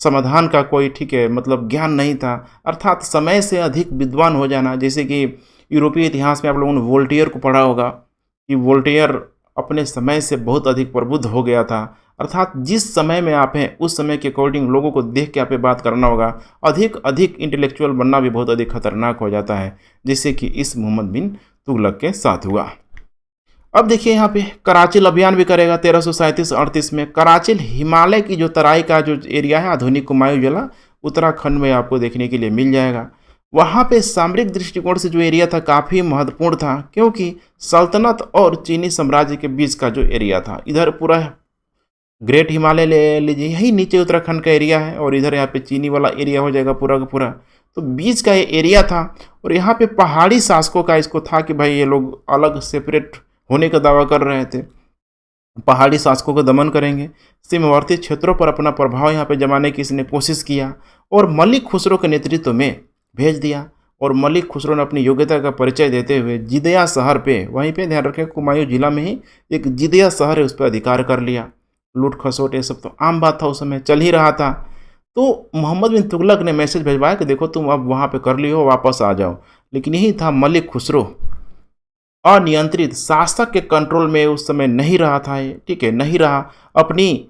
समाधान का कोई ठीक है मतलब ज्ञान नहीं था। अर्थात समय से अधिक विद्वान हो जाना, जैसे कि यूरोपीय इतिहास में आप लोगों ने वोल्टेयर को पढ़ा होगा कि वोल्टेयर अपने समय से बहुत अधिक प्रबुद्ध हो गया था। अर्थात जिस समय में आप हैं उस समय के अकॉर्डिंग लोगों को देख के आप पे बात करना होगा। अधिक अधिक इंटेलेक्चुअल बनना भी बहुत अधिक खतरनाक हो जाता है, जैसे कि इस मोहम्मद बिन तुगलक के साथ हुआ। अब देखिए यहाँ पे कराचिल अभियान भी करेगा 1337-38 में। कराचिल हिमालय की जो तराई का जो एरिया है आधुनिक कुमायूं जिला उत्तराखंड में आपको देखने के लिए मिल जाएगा। वहाँ पे सामरिक दृष्टिकोण से जो एरिया था काफ़ी महत्वपूर्ण था, क्योंकि सल्तनत और चीनी साम्राज्य के बीच का जो एरिया था, इधर पूरा ग्रेट हिमालय ले लीजिए, यही नीचे उत्तराखंड का एरिया है और इधर यहाँ पे चीनी वाला एरिया हो जाएगा पूरा का पूरा। तो बीच का ये एरिया था और यहाँ पे पहाड़ी शासकों का इसको था कि भाई ये लोग अलग सेपरेट होने का दावा कर रहे थे, पहाड़ी शासकों का दमन करेंगे, सीमावर्ती क्षेत्रों पर अपना प्रभाव यहाँ पे जमाने की इसने कोशिश किया और मलिक खुसरो के नेतृत्व में भेज दिया। और मलिक खुसरो ने अपनी योग्यता का परिचय देते हुए जिदिया शहर पे, वहीं पे ध्यान रखें कुमायूं जिला में ही एक जिदिया शहर है उस पर अधिकार कर लिया। लूट खसोट ये सब तो आम बात था, उस समय चल ही रहा था। तो मोहम्मद बिन तुगलक ने मैसेज भेजवाया कि देखो तुम अब वहाँ पे कर लियो, वापस आ जाओ। लेकिन यही था मलिक खुसरो अनियंत्रित शासक के कंट्रोल में उस समय नहीं रहा था ये, ठीक है नहीं रहा। अपनी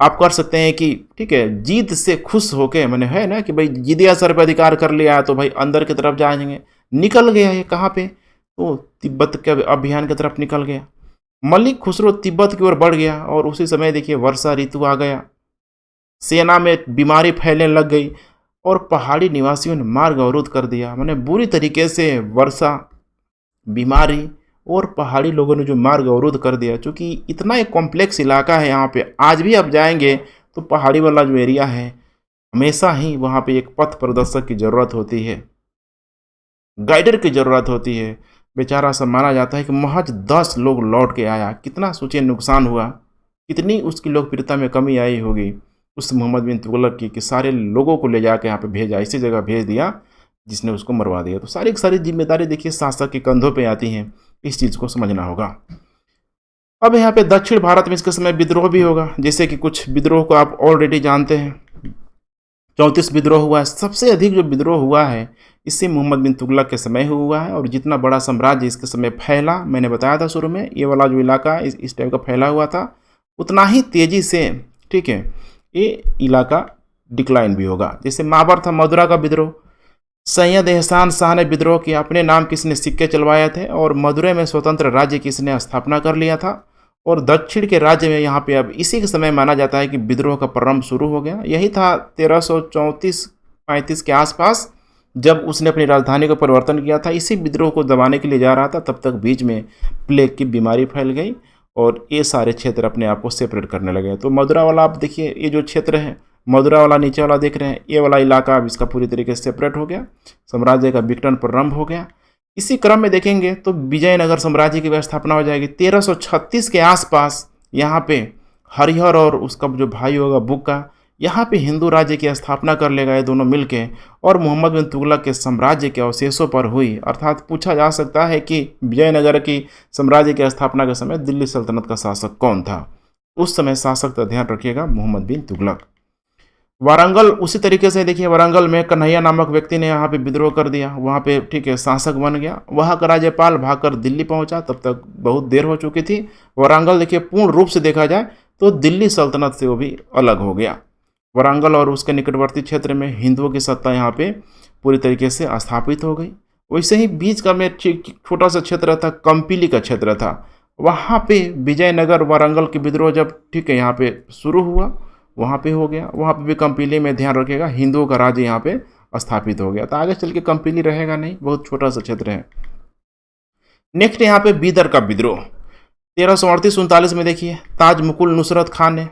आप कर सकते हैं कि ठीक है जीत से खुश होके, मैंने है ना कि भाई जिदिया सर पे अधिकार कर लिया तो भाई अंदर की तरफ जाएंगे, निकल गया ये कहाँ पे, तो तिब्बत के अभियान की तरफ निकल गया। मलिक खुसरो तिब्बत की ओर बढ़ गया और उसी समय देखिए वर्षा ऋतु आ गया, सेना में बीमारी फैलने लग गई और पहाड़ी निवासियों ने मार्ग अवरुद्ध कर दिया। मैंने बुरी तरीके से वर्षा, बीमारी और पहाड़ी लोगों ने जो मार्ग अवरुद्ध कर दिया। चूँकि इतना एक कॉम्प्लेक्स इलाका है यहाँ पे, आज भी आप जाएंगे तो पहाड़ी वाला जो एरिया है हमेशा ही वहाँ पे एक पथ प्रदर्शक की ज़रूरत होती है, गाइडर की ज़रूरत होती है। बेचारा सब माना जाता है कि महज 10 लोग लौट के आया, कितना सोचिए नुकसान हुआ, कितनी उसकी लोकप्रियता में कमी आई होगी उस मोहम्मद बिन तुगलक की कि सारे लोगों को ले जाकर यहाँ पे भेजा, इसी जगह भेज दिया जिसने उसको मरवा दिया। तो सारी की सारी जिम्मेदारी देखिए शासक के कंधों पे आती हैं, इस चीज़ को समझना होगा। अब यहाँ पे दक्षिण भारत में इसके समय विद्रोह भी होगा, जैसे कि कुछ विद्रोह को आप ऑलरेडी जानते हैं। 34 विद्रोह हुआ है, सबसे अधिक जो विद्रोह हुआ है इससे मोहम्मद बिन तुगलक के समय हुआ है। और जितना बड़ा साम्राज्य इसके समय फैला, मैंने बताया था शुरू में ये वाला जो इलाका इस टाइप का फैला हुआ था, उतना ही तेज़ी से ठीक है ये इलाका डिक्लाइन भी होगा। जैसे माबर था मदुरा का विद्रोह, सैयद एहसान शाह ने विद्रोह किया, अपने नाम किसने सिक्के चलवाए थे और मदुरै में स्वतंत्र राज्य किसने स्थापना कर लिया था। और दक्षिण के राज्य में यहाँ पे अब इसी के समय माना जाता है कि विद्रोह का प्रारंभ शुरू हो गया। यही था 1334-35 के आसपास, जब उसने अपनी राजधानी को परिवर्तन किया था। इसी विद्रोह को दबाने के लिए जा रहा था, तब तक बीच में प्लेग की बीमारी फैल गई और ये सारे क्षेत्र अपने आप को सेपरेट करने लगे। तो मदुरा वाला आप देखिए, ये जो क्षेत्र है मदुरा वाला नीचे वाला देख रहे हैं, ये वाला इलाका अब इसका पूरी तरीके से सेपरेट हो गया, साम्राज्य का विघटन प्रारंभ हो गया। इसी क्रम में देखेंगे तो विजयनगर साम्राज्य की स्थापना हो जाएगी 1336 के आसपास। यहाँ पे हरिहर और उसका जो भाई होगा बुक्का, यहाँ पे हिंदू राज्य की स्थापना कर लेगा ये दोनों मिलके, और मोहम्मद बिन तुगलक के साम्राज्य के अवशेषों पर हुई। अर्थात पूछा जा सकता है कि विजयनगर की साम्राज्य की स्थापना के समय दिल्ली सल्तनत का शासक कौन था। उस समय शासक का ध्यान रखिएगा मोहम्मद बिन तुगलक। वारंगल उसी तरीके से देखिए, वारंगल में कन्हैया नामक व्यक्ति ने यहाँ पे विद्रोह कर दिया, वहाँ पे ठीक है शासक बन गया। वहाँ का राज्यपाल भागकर दिल्ली पहुँचा, तब तक बहुत देर हो चुकी थी। वारंगल देखिए पूर्ण रूप से देखा जाए तो दिल्ली सल्तनत से वो भी अलग हो गया। वारंगल और उसके निकटवर्ती क्षेत्र में हिंदुओं की सत्ता यहाँ पे पूरी तरीके से स्थापित हो गई। वैसे ही बीच का में छोटा सा क्षेत्र था, कंपिली का क्षेत्र था, वहाँ पे विजयनगर वारंगल के विद्रोह जब ठीक है यहाँ पे शुरू हुआ, वहाँ पे हो गया। वहाँ पे भी कंपिली में ध्यान रखिएगा, हिंदुओं का राज्य यहाँ पे स्थापित हो गया। तो आगे चल के कंपिली रहेगा नहीं, बहुत छोटा सा क्षेत्र है। नेक्स्ट यहाँ पे बीदर का विद्रोह 1338-39 में देखिए, ताज मुकुल नुसरत खान ने,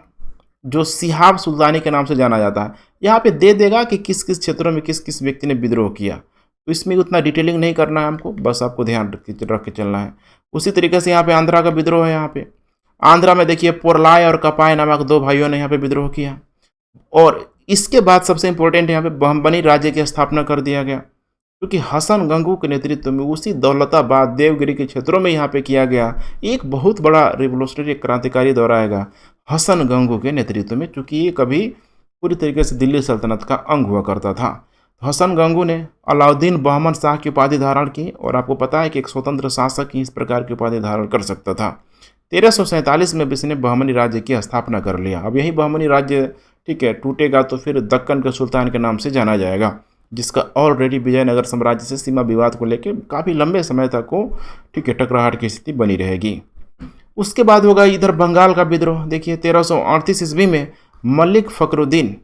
जो सिहाब सुल्तानी के नाम से जाना जाता है, यहाँ पे दे देगा कि किस किस क्षेत्रों में किस किस व्यक्ति ने विद्रोह किया। तो इसमें उतना डिटेलिंग नहीं करना है हमको, बस आपको ध्यान रख के चलना है। उसी तरीके से यहाँ पे आंध्रा का विद्रोह है। यहाँ पे आंध्रा में देखिए पोरलाय और कपाय नामक दो भाइयों ने यहाँ पे विद्रोह किया। और इसके बाद सबसे इंपॉर्टेंट यहाँ पे बहमनी राज्य की स्थापना कर दिया गया, क्योंकि हसन गंगू के नेतृत्व में उसी दौलताबाद देवगिरी के क्षेत्रों में यहाँ पे किया गया एक बहुत बड़ा रिवोल्यूशनरी क्रांतिकारी दौरा आएगा हसन गंगू के नेतृत्व में, चूँकि ये कभी पूरी तरीके से दिल्ली सल्तनत का अंग हुआ करता था। हसन गंगू ने अलाउद्दीन बहमन शाह की उपाधि धारण की, और आपको पता है कि एक स्वतंत्र शासक ही इस प्रकार की उपाधि धारण कर सकता था। 1347 में इसने बहमनी राज्य की स्थापना कर लिया। अब यही बहमनी राज्य ठीक है टूटेगा तो फिर दक्कन के सुल्तान के नाम से जाना जाएगा, जिसका ऑलरेडी विजयनगर साम्राज्य से सीमा विवाद को लेकर काफ़ी लंबे समय तक को ठीक है टकराहट की स्थिति बनी रहेगी। उसके बाद होगा इधर बंगाल का विद्रोह। देखिए 1338 ईस्वी में मलिक फखरुद्दीन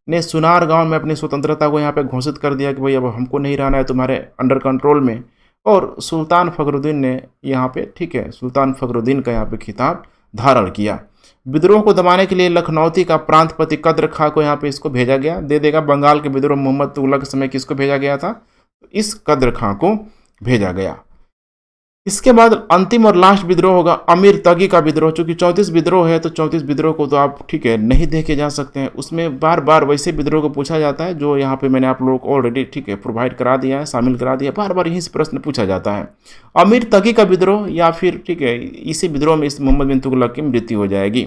ने सुनार गांव में अपनी स्वतंत्रता को यहाँ पे घोषित कर दिया कि भाई अब हमको नहीं रहना है तुम्हारे अंडर कंट्रोल में। और सुल्तान फखरुद्दीन ने यहाँ पे ठीक है सुल्तान फखरुद्दीन का यहाँ पे खिताब धारण किया। विद्रोह को दबाने के लिए लखनौती का प्रांतपति कद्र खां को यहाँ पे इसको भेजा गया। दे देगा बंगाल के विद्रोह मोहम्मद तुगलक के समय किसको भेजा गया था, इस कद्र खां को भेजा गया। इसके बाद अंतिम और लास्ट विद्रोह होगा अमीर तगी का विद्रोह। चूंकि 34 विद्रोह है तो 34 विद्रोह को तो आप ठीक है नहीं देखे जा सकते हैं, उसमें बार बार वैसे विद्रोह को पूछा जाता है जो यहाँ पे मैंने आप लोगों को ऑलरेडी ठीक है प्रोवाइड करा दिया है, शामिल करा दिया, बार बार यही से प्रश्न पूछा जाता है। अमीर तगी का विद्रोह या फिर ठीक है इसी विद्रोह में इस मोहम्मद बिन तुगलक की मृत्यु हो जाएगी।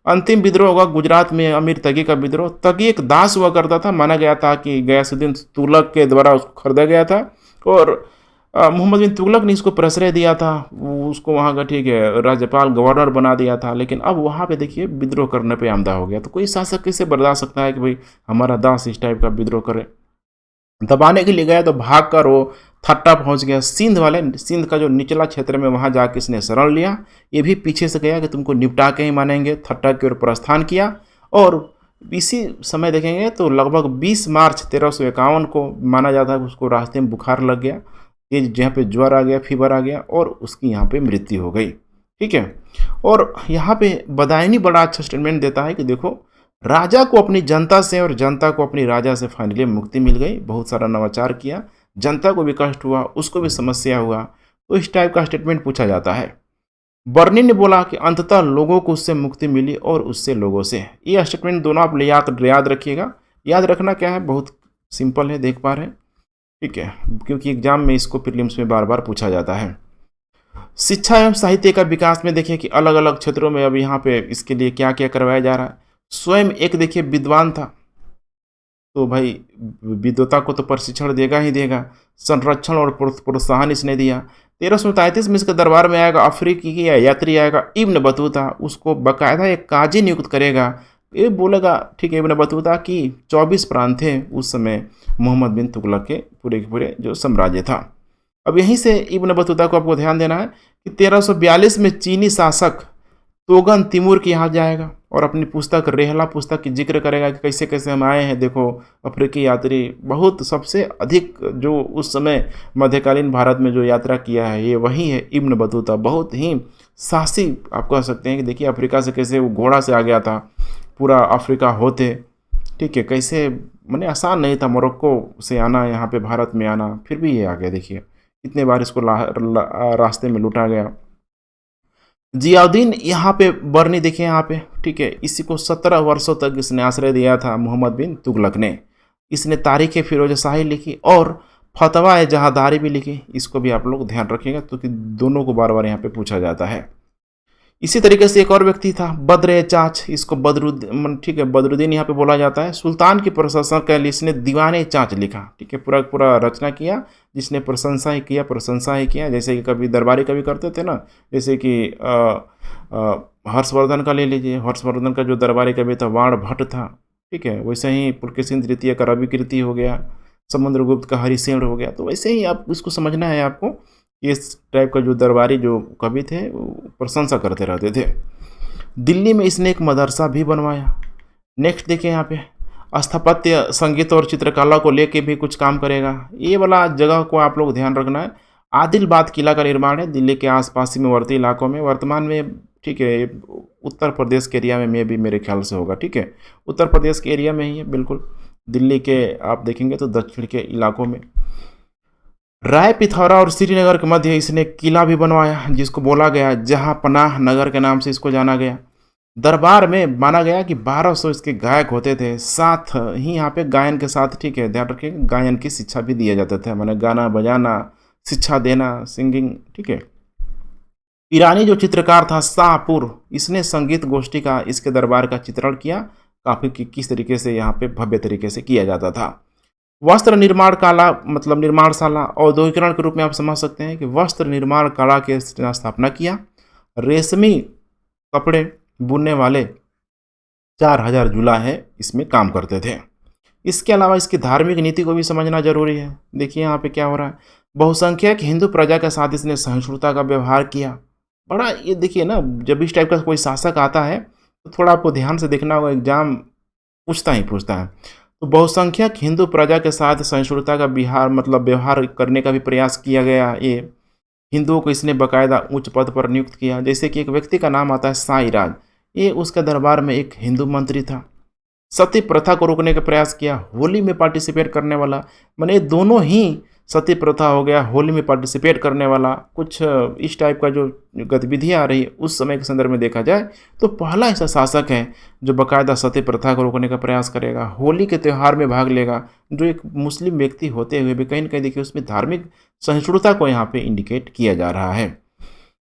अंतिम विद्रोह होगा गुजरात में अमीर तगी का विद्रोह। तगी एक दास हुआ करता था, माना गया था कि गयासुद्दीन तुगलक के द्वारा उसको खरीदा गया था और मोहम्मद बिन तुगलक ने इसको प्रश्रय दिया था, उसको वहाँ का ठीक है राज्यपाल गवर्नर बना दिया था। लेकिन अब वहाँ पे देखिए विद्रोह करने पे आमदा हो गया। तो कोई शासक कैसे बर्दाश्त सकता है कि भाई हमारा दास इस टाइप का विद्रोह करे। दबाने के लिए गया तो भाग कर वो थट्टा पहुँच गया सिंध का जो निचला क्षेत्र में, वहाँ जाके इसने शरण लिया। ये भी पीछे से गया कि तुमको निपटा के ही मानेंगे, थट्टा की ओर प्रस्थान किया। और इसी समय देखेंगे तो लगभग 20 मार्च 1351 को माना जाता है कि उसको रास्ते में बुखार लग गया, ये जहाँ पे ज्वर आ गया, फीवर आ गया और उसकी यहाँ पे मृत्यु हो गई। ठीक है, और यहाँ पे बदायूं बड़ा अच्छा स्टेटमेंट देता है कि देखो राजा को अपनी जनता से और जनता को अपनी राजा से फाइनली मुक्ति मिल गई। बहुत सारा नवाचार किया, जनता को भी कष्ट हुआ, उसको भी समस्या हुआ, तो इस टाइप का स्टेटमेंट पूछा जाता है। बर्नी ने बोला कि अंततः लोगों को उससे मुक्ति मिली और उससे लोगों से। ये स्टेटमेंट दोनों आप याद रखिएगा। याद रखना क्या है, बहुत सिंपल है, देख पा रहे हैं ठीक है, क्योंकि एग्जाम में इसको प्रीलिम्स में बार बार पूछा जाता है। शिक्षा एवं साहित्य का विकास में देखिए कि अलग अलग क्षेत्रों में अब यहाँ पे इसके लिए क्या क्या करवाया जा रहा है। स्वयं एक देखिए विद्वान था, तो भाई विद्वता को तो प्रशिक्षण देगा ही देगा, संरक्षण और प्रोत्साहन इसने दिया। 1333 में इसके दरबार में आएगा अफ्रीकी की यात्री आएगा इब्न बतूता, उसको बाकायदा एक काजी नियुक्त करेगा। ये बोलेगा ठीक है इब्न बतूता की 24 प्रांत थे उस समय मोहम्मद बिन तुगलक के पूरे जो साम्राज्य था। अब यहीं से इब्न बतूता को आपको ध्यान देना है कि 1342 में चीनी शासक तोगन तिमूर के यहाँ जाएगा और अपनी पुस्तक रेहला पुस्तक की जिक्र करेगा कि कैसे कैसे हम आए हैं। देखो अफ्रीकी यात्री बहुत सबसे अधिक जो उस समय मध्यकालीन भारत में जो यात्रा किया है ये वही है इब्न बतूता। बहुत ही साहसी आप कह सकते हैं कि देखिए अफ्रीका से कैसे वो घोड़ा से आ गया था, पूरा अफ्रीका होते ठीक है, कैसे मैंने आसान नहीं था मोरक्को से आना, यहाँ पे भारत में आना, फिर भी ये आ गया। देखिए कितने बार इसको रास्ते में लूटा गया। जियाउद्दीन यहाँ पे बर्नी देखिए यहाँ पे ठीक है, इसी को 17 वर्षों तक इसने आश्रय दिया था मोहम्मद बिन तुगलक ने। इसने तारीख़ फिरोजशाही लिखी और फतवा जहादारी भी लिखी, इसको भी आप लोग ध्यान रखिएगा क्योंकि दोनों को बार बार यहाँ पे पूछा जाता है। इसी तरीके से एक और व्यक्ति था बद्र चाच, इसको बदरुद्दीन, ठीक है, बदरुद्दीन यहाँ पे बोला जाता है। सुल्तान की प्रशंसा के लिए इसने दीवाने चाच लिखा, ठीक है, पूरा पूरा रचना किया, जिसने प्रशंसा ही किया। जैसे कि कभी दरबारी कवि करते थे ना, जैसे कि हर्षवर्धन का ले लीजिए, हर्षवर्धन का जो दरबारी कवि था वाण भट्ट था, ठीक है। वैसे ही पुलकेशिन तृतीय का रवि कीर्ति हो गया, समुद्रगुप्त का हरिसेन हो गया। तो वैसे ही आप इसको समझना है आपको, इस टाइप का जो दरबारी जो कवि थे वो प्रशंसा करते रहते थे। दिल्ली में इसने एक मदरसा भी बनवाया। नेक्स्ट देखिए यहाँ पे स्थापत्य, संगीत और चित्रकला को लेके भी कुछ काम करेगा। ये वाला जगह को आप लोग ध्यान रखना है। आदिलबाद किला का निर्माण है दिल्ली के आसपास सीमावर्ती इलाकों में, वर्तमान में, ठीक है, उत्तर प्रदेश के एरिया में भी मेरे ख्याल से होगा, ठीक है, उत्तर प्रदेश के एरिया में ही है बिल्कुल। दिल्ली के आप देखेंगे तो दक्षिण के इलाकों में। राय पिथौरा और श्रीनगर के मध्य इसने किला भी बनवाया, जिसको बोला गया जहां पनाह नगर के नाम से इसको जाना गया। दरबार में माना गया कि 1200 इसके गायक होते थे, साथ ही यहाँ पे गायन के साथ, ठीक है, ध्यान रखिए, गायन की शिक्षा भी दिया जाता था, माने गाना बजाना, शिक्षा देना, सिंगिंग, ठीक है। ईरानी जो चित्रकार था शाहपुर, इसने संगीत गोष्ठी का इसके दरबार का चित्रण किया, काफ़ी कि किस तरीके से यहाँ पे भव्य तरीके से किया जाता था। वस्त्र निर्माण कला, मतलब निर्माणशाला, औद्योगिकरण के रूप में आप समझ सकते हैं कि वस्त्र निर्माण कला की स्थापना किया। रेशमी कपड़े बुनने वाले 4000 जुलाहे इसमें काम करते थे। इसके अलावा इसकी धार्मिक नीति को भी समझना जरूरी है। देखिए यहाँ पे क्या हो रहा है, बहुसंख्यक हिंदू प्रजा के साथ इसने सहिष्णुता का व्यवहार किया। बड़ा ये देखिए ना, जब इस टाइप का कोई शासक आता है तो थोड़ा आपको ध्यान से देखना होगा, एग्जाम पूछता है। तो बहुसंख्यक हिंदू प्रजा के साथ सहिष्णुता का व्यवहार करने का भी प्रयास किया गया। ये हिंदुओं को इसने बाकायदा उच्च पद पर नियुक्त किया। जैसे कि एक व्यक्ति का नाम आता है साईराज, ये उसके दरबार में एक हिंदू मंत्री था। सती प्रथा को रोकने का प्रयास किया। होली में पार्टिसिपेट करने वाला, मैंने दोनों ही, सती प्रथा हो गया, होली में पार्टिसिपेट करने वाला, कुछ इस टाइप का जो गतिविधियाँ आ रही है उस समय के संदर्भ में देखा जाए तो पहला ऐसा शासक है जो बाकायदा सती प्रथा को रोकने का प्रयास करेगा, होली के त्यौहार में भाग लेगा। जो एक मुस्लिम व्यक्ति होते हुए भी कहीं ना कहीं देखिए उसमें धार्मिक सहिष्णुता को यहाँ पे इंडिकेट किया जा रहा है।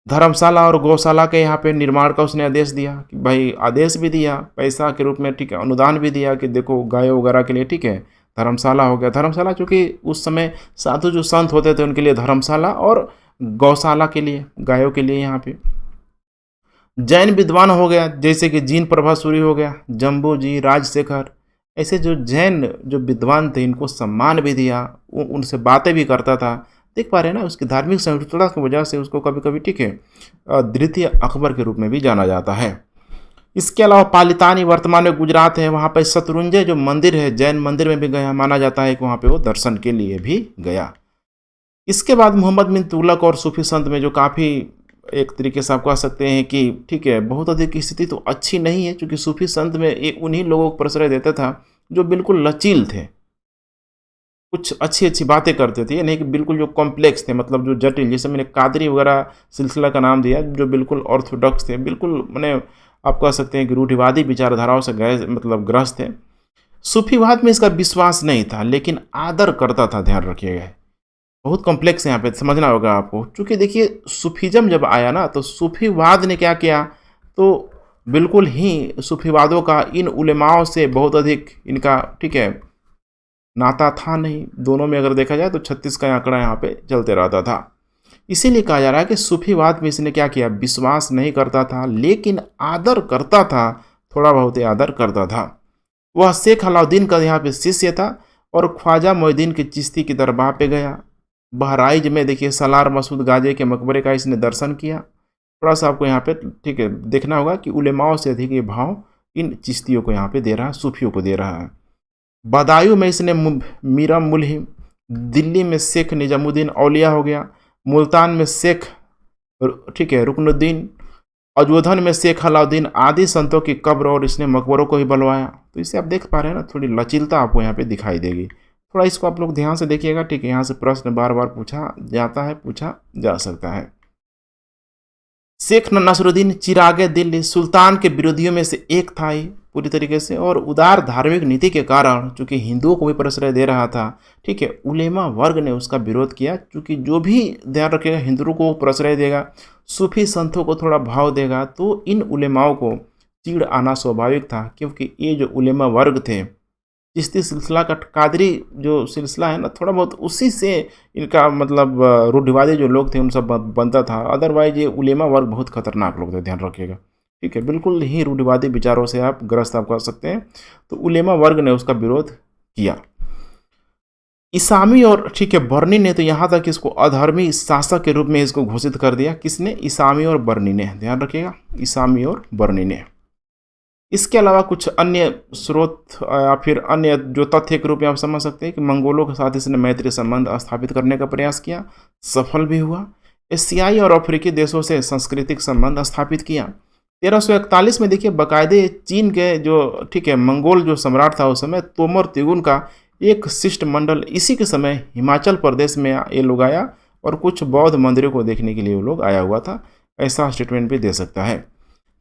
धर्मशाला और गौशाला के यहाँ पे निर्माण का उसने आदेश दिया कि भाई, आदेश भी दिया पैसा के रूप में, ठीक है, अनुदान भी दिया कि देखो गायों वगैरह के लिए, ठीक है, धर्मशाला हो गया। धर्मशाला चूँकि उस समय साधु जो संत होते थे उनके लिए धर्मशाला, और गौशाला के लिए, गायों के लिए यहाँ पे। जैन विद्वान हो गया, जैसे कि जीन प्रभा सूरी हो गया, जम्बू जी, राजशेखर, ऐसे जो जैन जो विद्वान थे इनको सम्मान भी दिया, उनसे बातें भी करता था। देख पा रहे हैं ना, उसकी धार्मिक सहिष्णुता की वजह से उसको कभी कभी, ठीक है, द्वितीय अकबर के रूप में भी जाना जाता है। इसके अलावा पालितानी वर्तमान में गुजरात है, वहाँ पर शत्रुंजय जो मंदिर है, जैन मंदिर में भी गया, माना जाता है कि वहाँ पे वो दर्शन के लिए भी गया। इसके बाद मोहम्मद बिन तुगलक और सूफी संत में जो काफ़ी, एक तरीके से आप कह सकते हैं कि, ठीक है, बहुत अधिक की स्थिति तो अच्छी नहीं है, क्योंकि सूफी संत में एक उन्हीं लोगों को प्रश्रय देता था जो बिल्कुल लचील थे, कुछ अच्छी अच्छी बातें करते थे, ये नहीं कि बिल्कुल जो कॉम्प्लेक्स थे, मतलब जो जटिल, जैसे मैंने कादरी वगैरह सिलसिला का नाम दिया, जो बिल्कुल ऑर्थोडॉक्स थे, बिल्कुल मैंने आप कह सकते हैं कि रूढ़िवादी विचारधाराओं से ग्रस्त थे। सूफीवाद में इसका विश्वास नहीं था, लेकिन आदर करता था। ध्यान रखिएगा, बहुत कॉम्प्लेक्स यहाँ पे समझना होगा आपको, क्योंकि देखिए सूफीज़म जब आया ना तो सूफीवाद ने क्या किया, तो बिल्कुल ही सूफीवादों का इन उलेमाओं से बहुत अधिक इनका, ठीक है, नाता था नहीं। दोनों में अगर देखा जाए तो 36 का आंकड़ा यहाँ पे चलते रहता था। इसीलिए कहा जा रहा है कि सूफीवाद में इसने क्या किया, विश्वास नहीं करता था, लेकिन आदर करता था, थोड़ा बहुत ही आदर करता था। वह शेख अलाउद्दीन का यहाँ पे शिष्य था और ख्वाजा मोइनुद्दीन के चिश्ती की दरबार पे गया। बहराइच में देखिए सलार मसूद गाजे के मकबरे का इसने दर्शन किया। थोड़ा सा आपको यहाँ पे, ठीक है, देखना होगा कि उलेमाओं से अधिक ये भाव इन चिश्तियों को यहाँ पे दे रहा है, सूफियों को दे रहा है। बदायूं में इसने मीरा मुल्हिम, दिल्ली में शेख निजामुद्दीन औलिया हो गया, मुल्तान में शेख, ठीक है, रुकनुद्दीन, अजोधन में शेख अलाउद्दीन आदि संतों की कब्र और इसने मकबरों को भी बनवाया। तो इसे आप देख पा रहे हैं ना, थोड़ी लचीलता आपको यहाँ पे दिखाई देगी। थोड़ा इसको आप लोग ध्यान से देखिएगा, ठीक है, यहाँ से प्रश्न बार बार पूछा जाता है, पूछा जा सकता है। शेख नसरुद्दीन चिरागे दिल्ली सुल्तान के विरोधियों में से एक था ही पूरी तरीके से, और उदार धार्मिक नीति के कारण चूंकि हिंदुओं को भी प्रश्रय दे रहा था, ठीक है, उलेमा वर्ग ने उसका विरोध किया, चूंकि जो भी ध्यान रखेगा हिंदुओं को प्रश्रय देगा, सूफी संतों को थोड़ा भाव देगा, तो इन उलेमाओं को चीड़ आना स्वाभाविक था, क्योंकि ये जो उलेमा वर्ग थे, चिश्ती सिलसिला का कादरी जो सिलसिला है ना, थोड़ा बहुत उसी से इनका मतलब रूढ़िवादी जो लोग थे उन सब बनता था। अदरवाइज ये उलेमा वर्ग बहुत खतरनाक लोग थे, ध्यान रखिएगा। ठीक है, बिल्कुल ही रूढ़िवादी विचारों से आप ग्रस्त आप कर सकते हैं। तो उलेमा वर्ग ने उसका विरोध किया। इसामी और ठीक है बर्नी ने तो यहाँ तक इसको अधर्मी शासक के रूप में इसको घोषित कर दिया। किसने? इसामी और बर्नी ने, ध्यान रखिएगा, इसामी और बर्नी ने। इसके अलावा कुछ अन्य स्रोत या फिर अन्य जो तथ्य के रूप में आप समझ सकते हैं कि मंगोलों के साथ इसने मैत्री संबंध स्थापित करने का प्रयास किया, सफल भी हुआ। एशियाई और अफ्रीकी देशों से सांस्कृतिक संबंध स्थापित किया। 1341 में देखिए बाकायदे चीन के जो ठीक है मंगोल जो सम्राट था उस समय, तोमर तिगुन का एक शिष्टमंडल इसी के समय हिमाचल प्रदेश में ये लोग आया और कुछ बौद्ध मंदिरों को देखने के लिए वो लोग आया हुआ था। ऐसा स्टेटमेंट भी दे सकता है।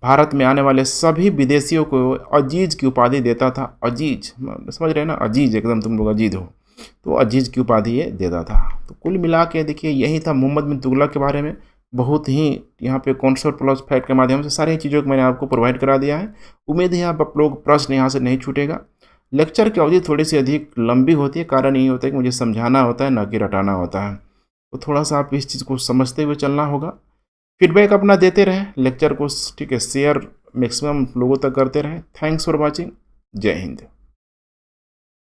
भारत में आने वाले सभी विदेशियों को अजीज की उपाधि देता था। अजीज, समझ रहे हैं ना, अजीज, एकदम तुम लोग अजीज हो, तो अजीज की उपाधि ये देता था। तो कुल मिला के देखिए यही था मोहम्मद बिन तुगलक के बारे में। बहुत ही यहाँ पे कॉन्सेप्ट प्लस फैक्ट के माध्यम से सारी चीज़ों को मैंने आपको प्रोवाइड करा दिया है। उम्मीद है आप लोग प्रश्न यहाँ से नहीं छूटेगा। लेक्चर की अवधि थोड़ी सी अधिक लंबी होती है, कारण यही होता है कि मुझे समझाना होता है, ना कि रटाना होता है। तो थोड़ा सा आप इस चीज़ को समझते हुए चलना होगा। फीडबैक अपना देते रहें, लेक्चर को ठीक है शेयर मैक्सिमम लोगों तक करते रहें। Thanks for watching. जय हिंद।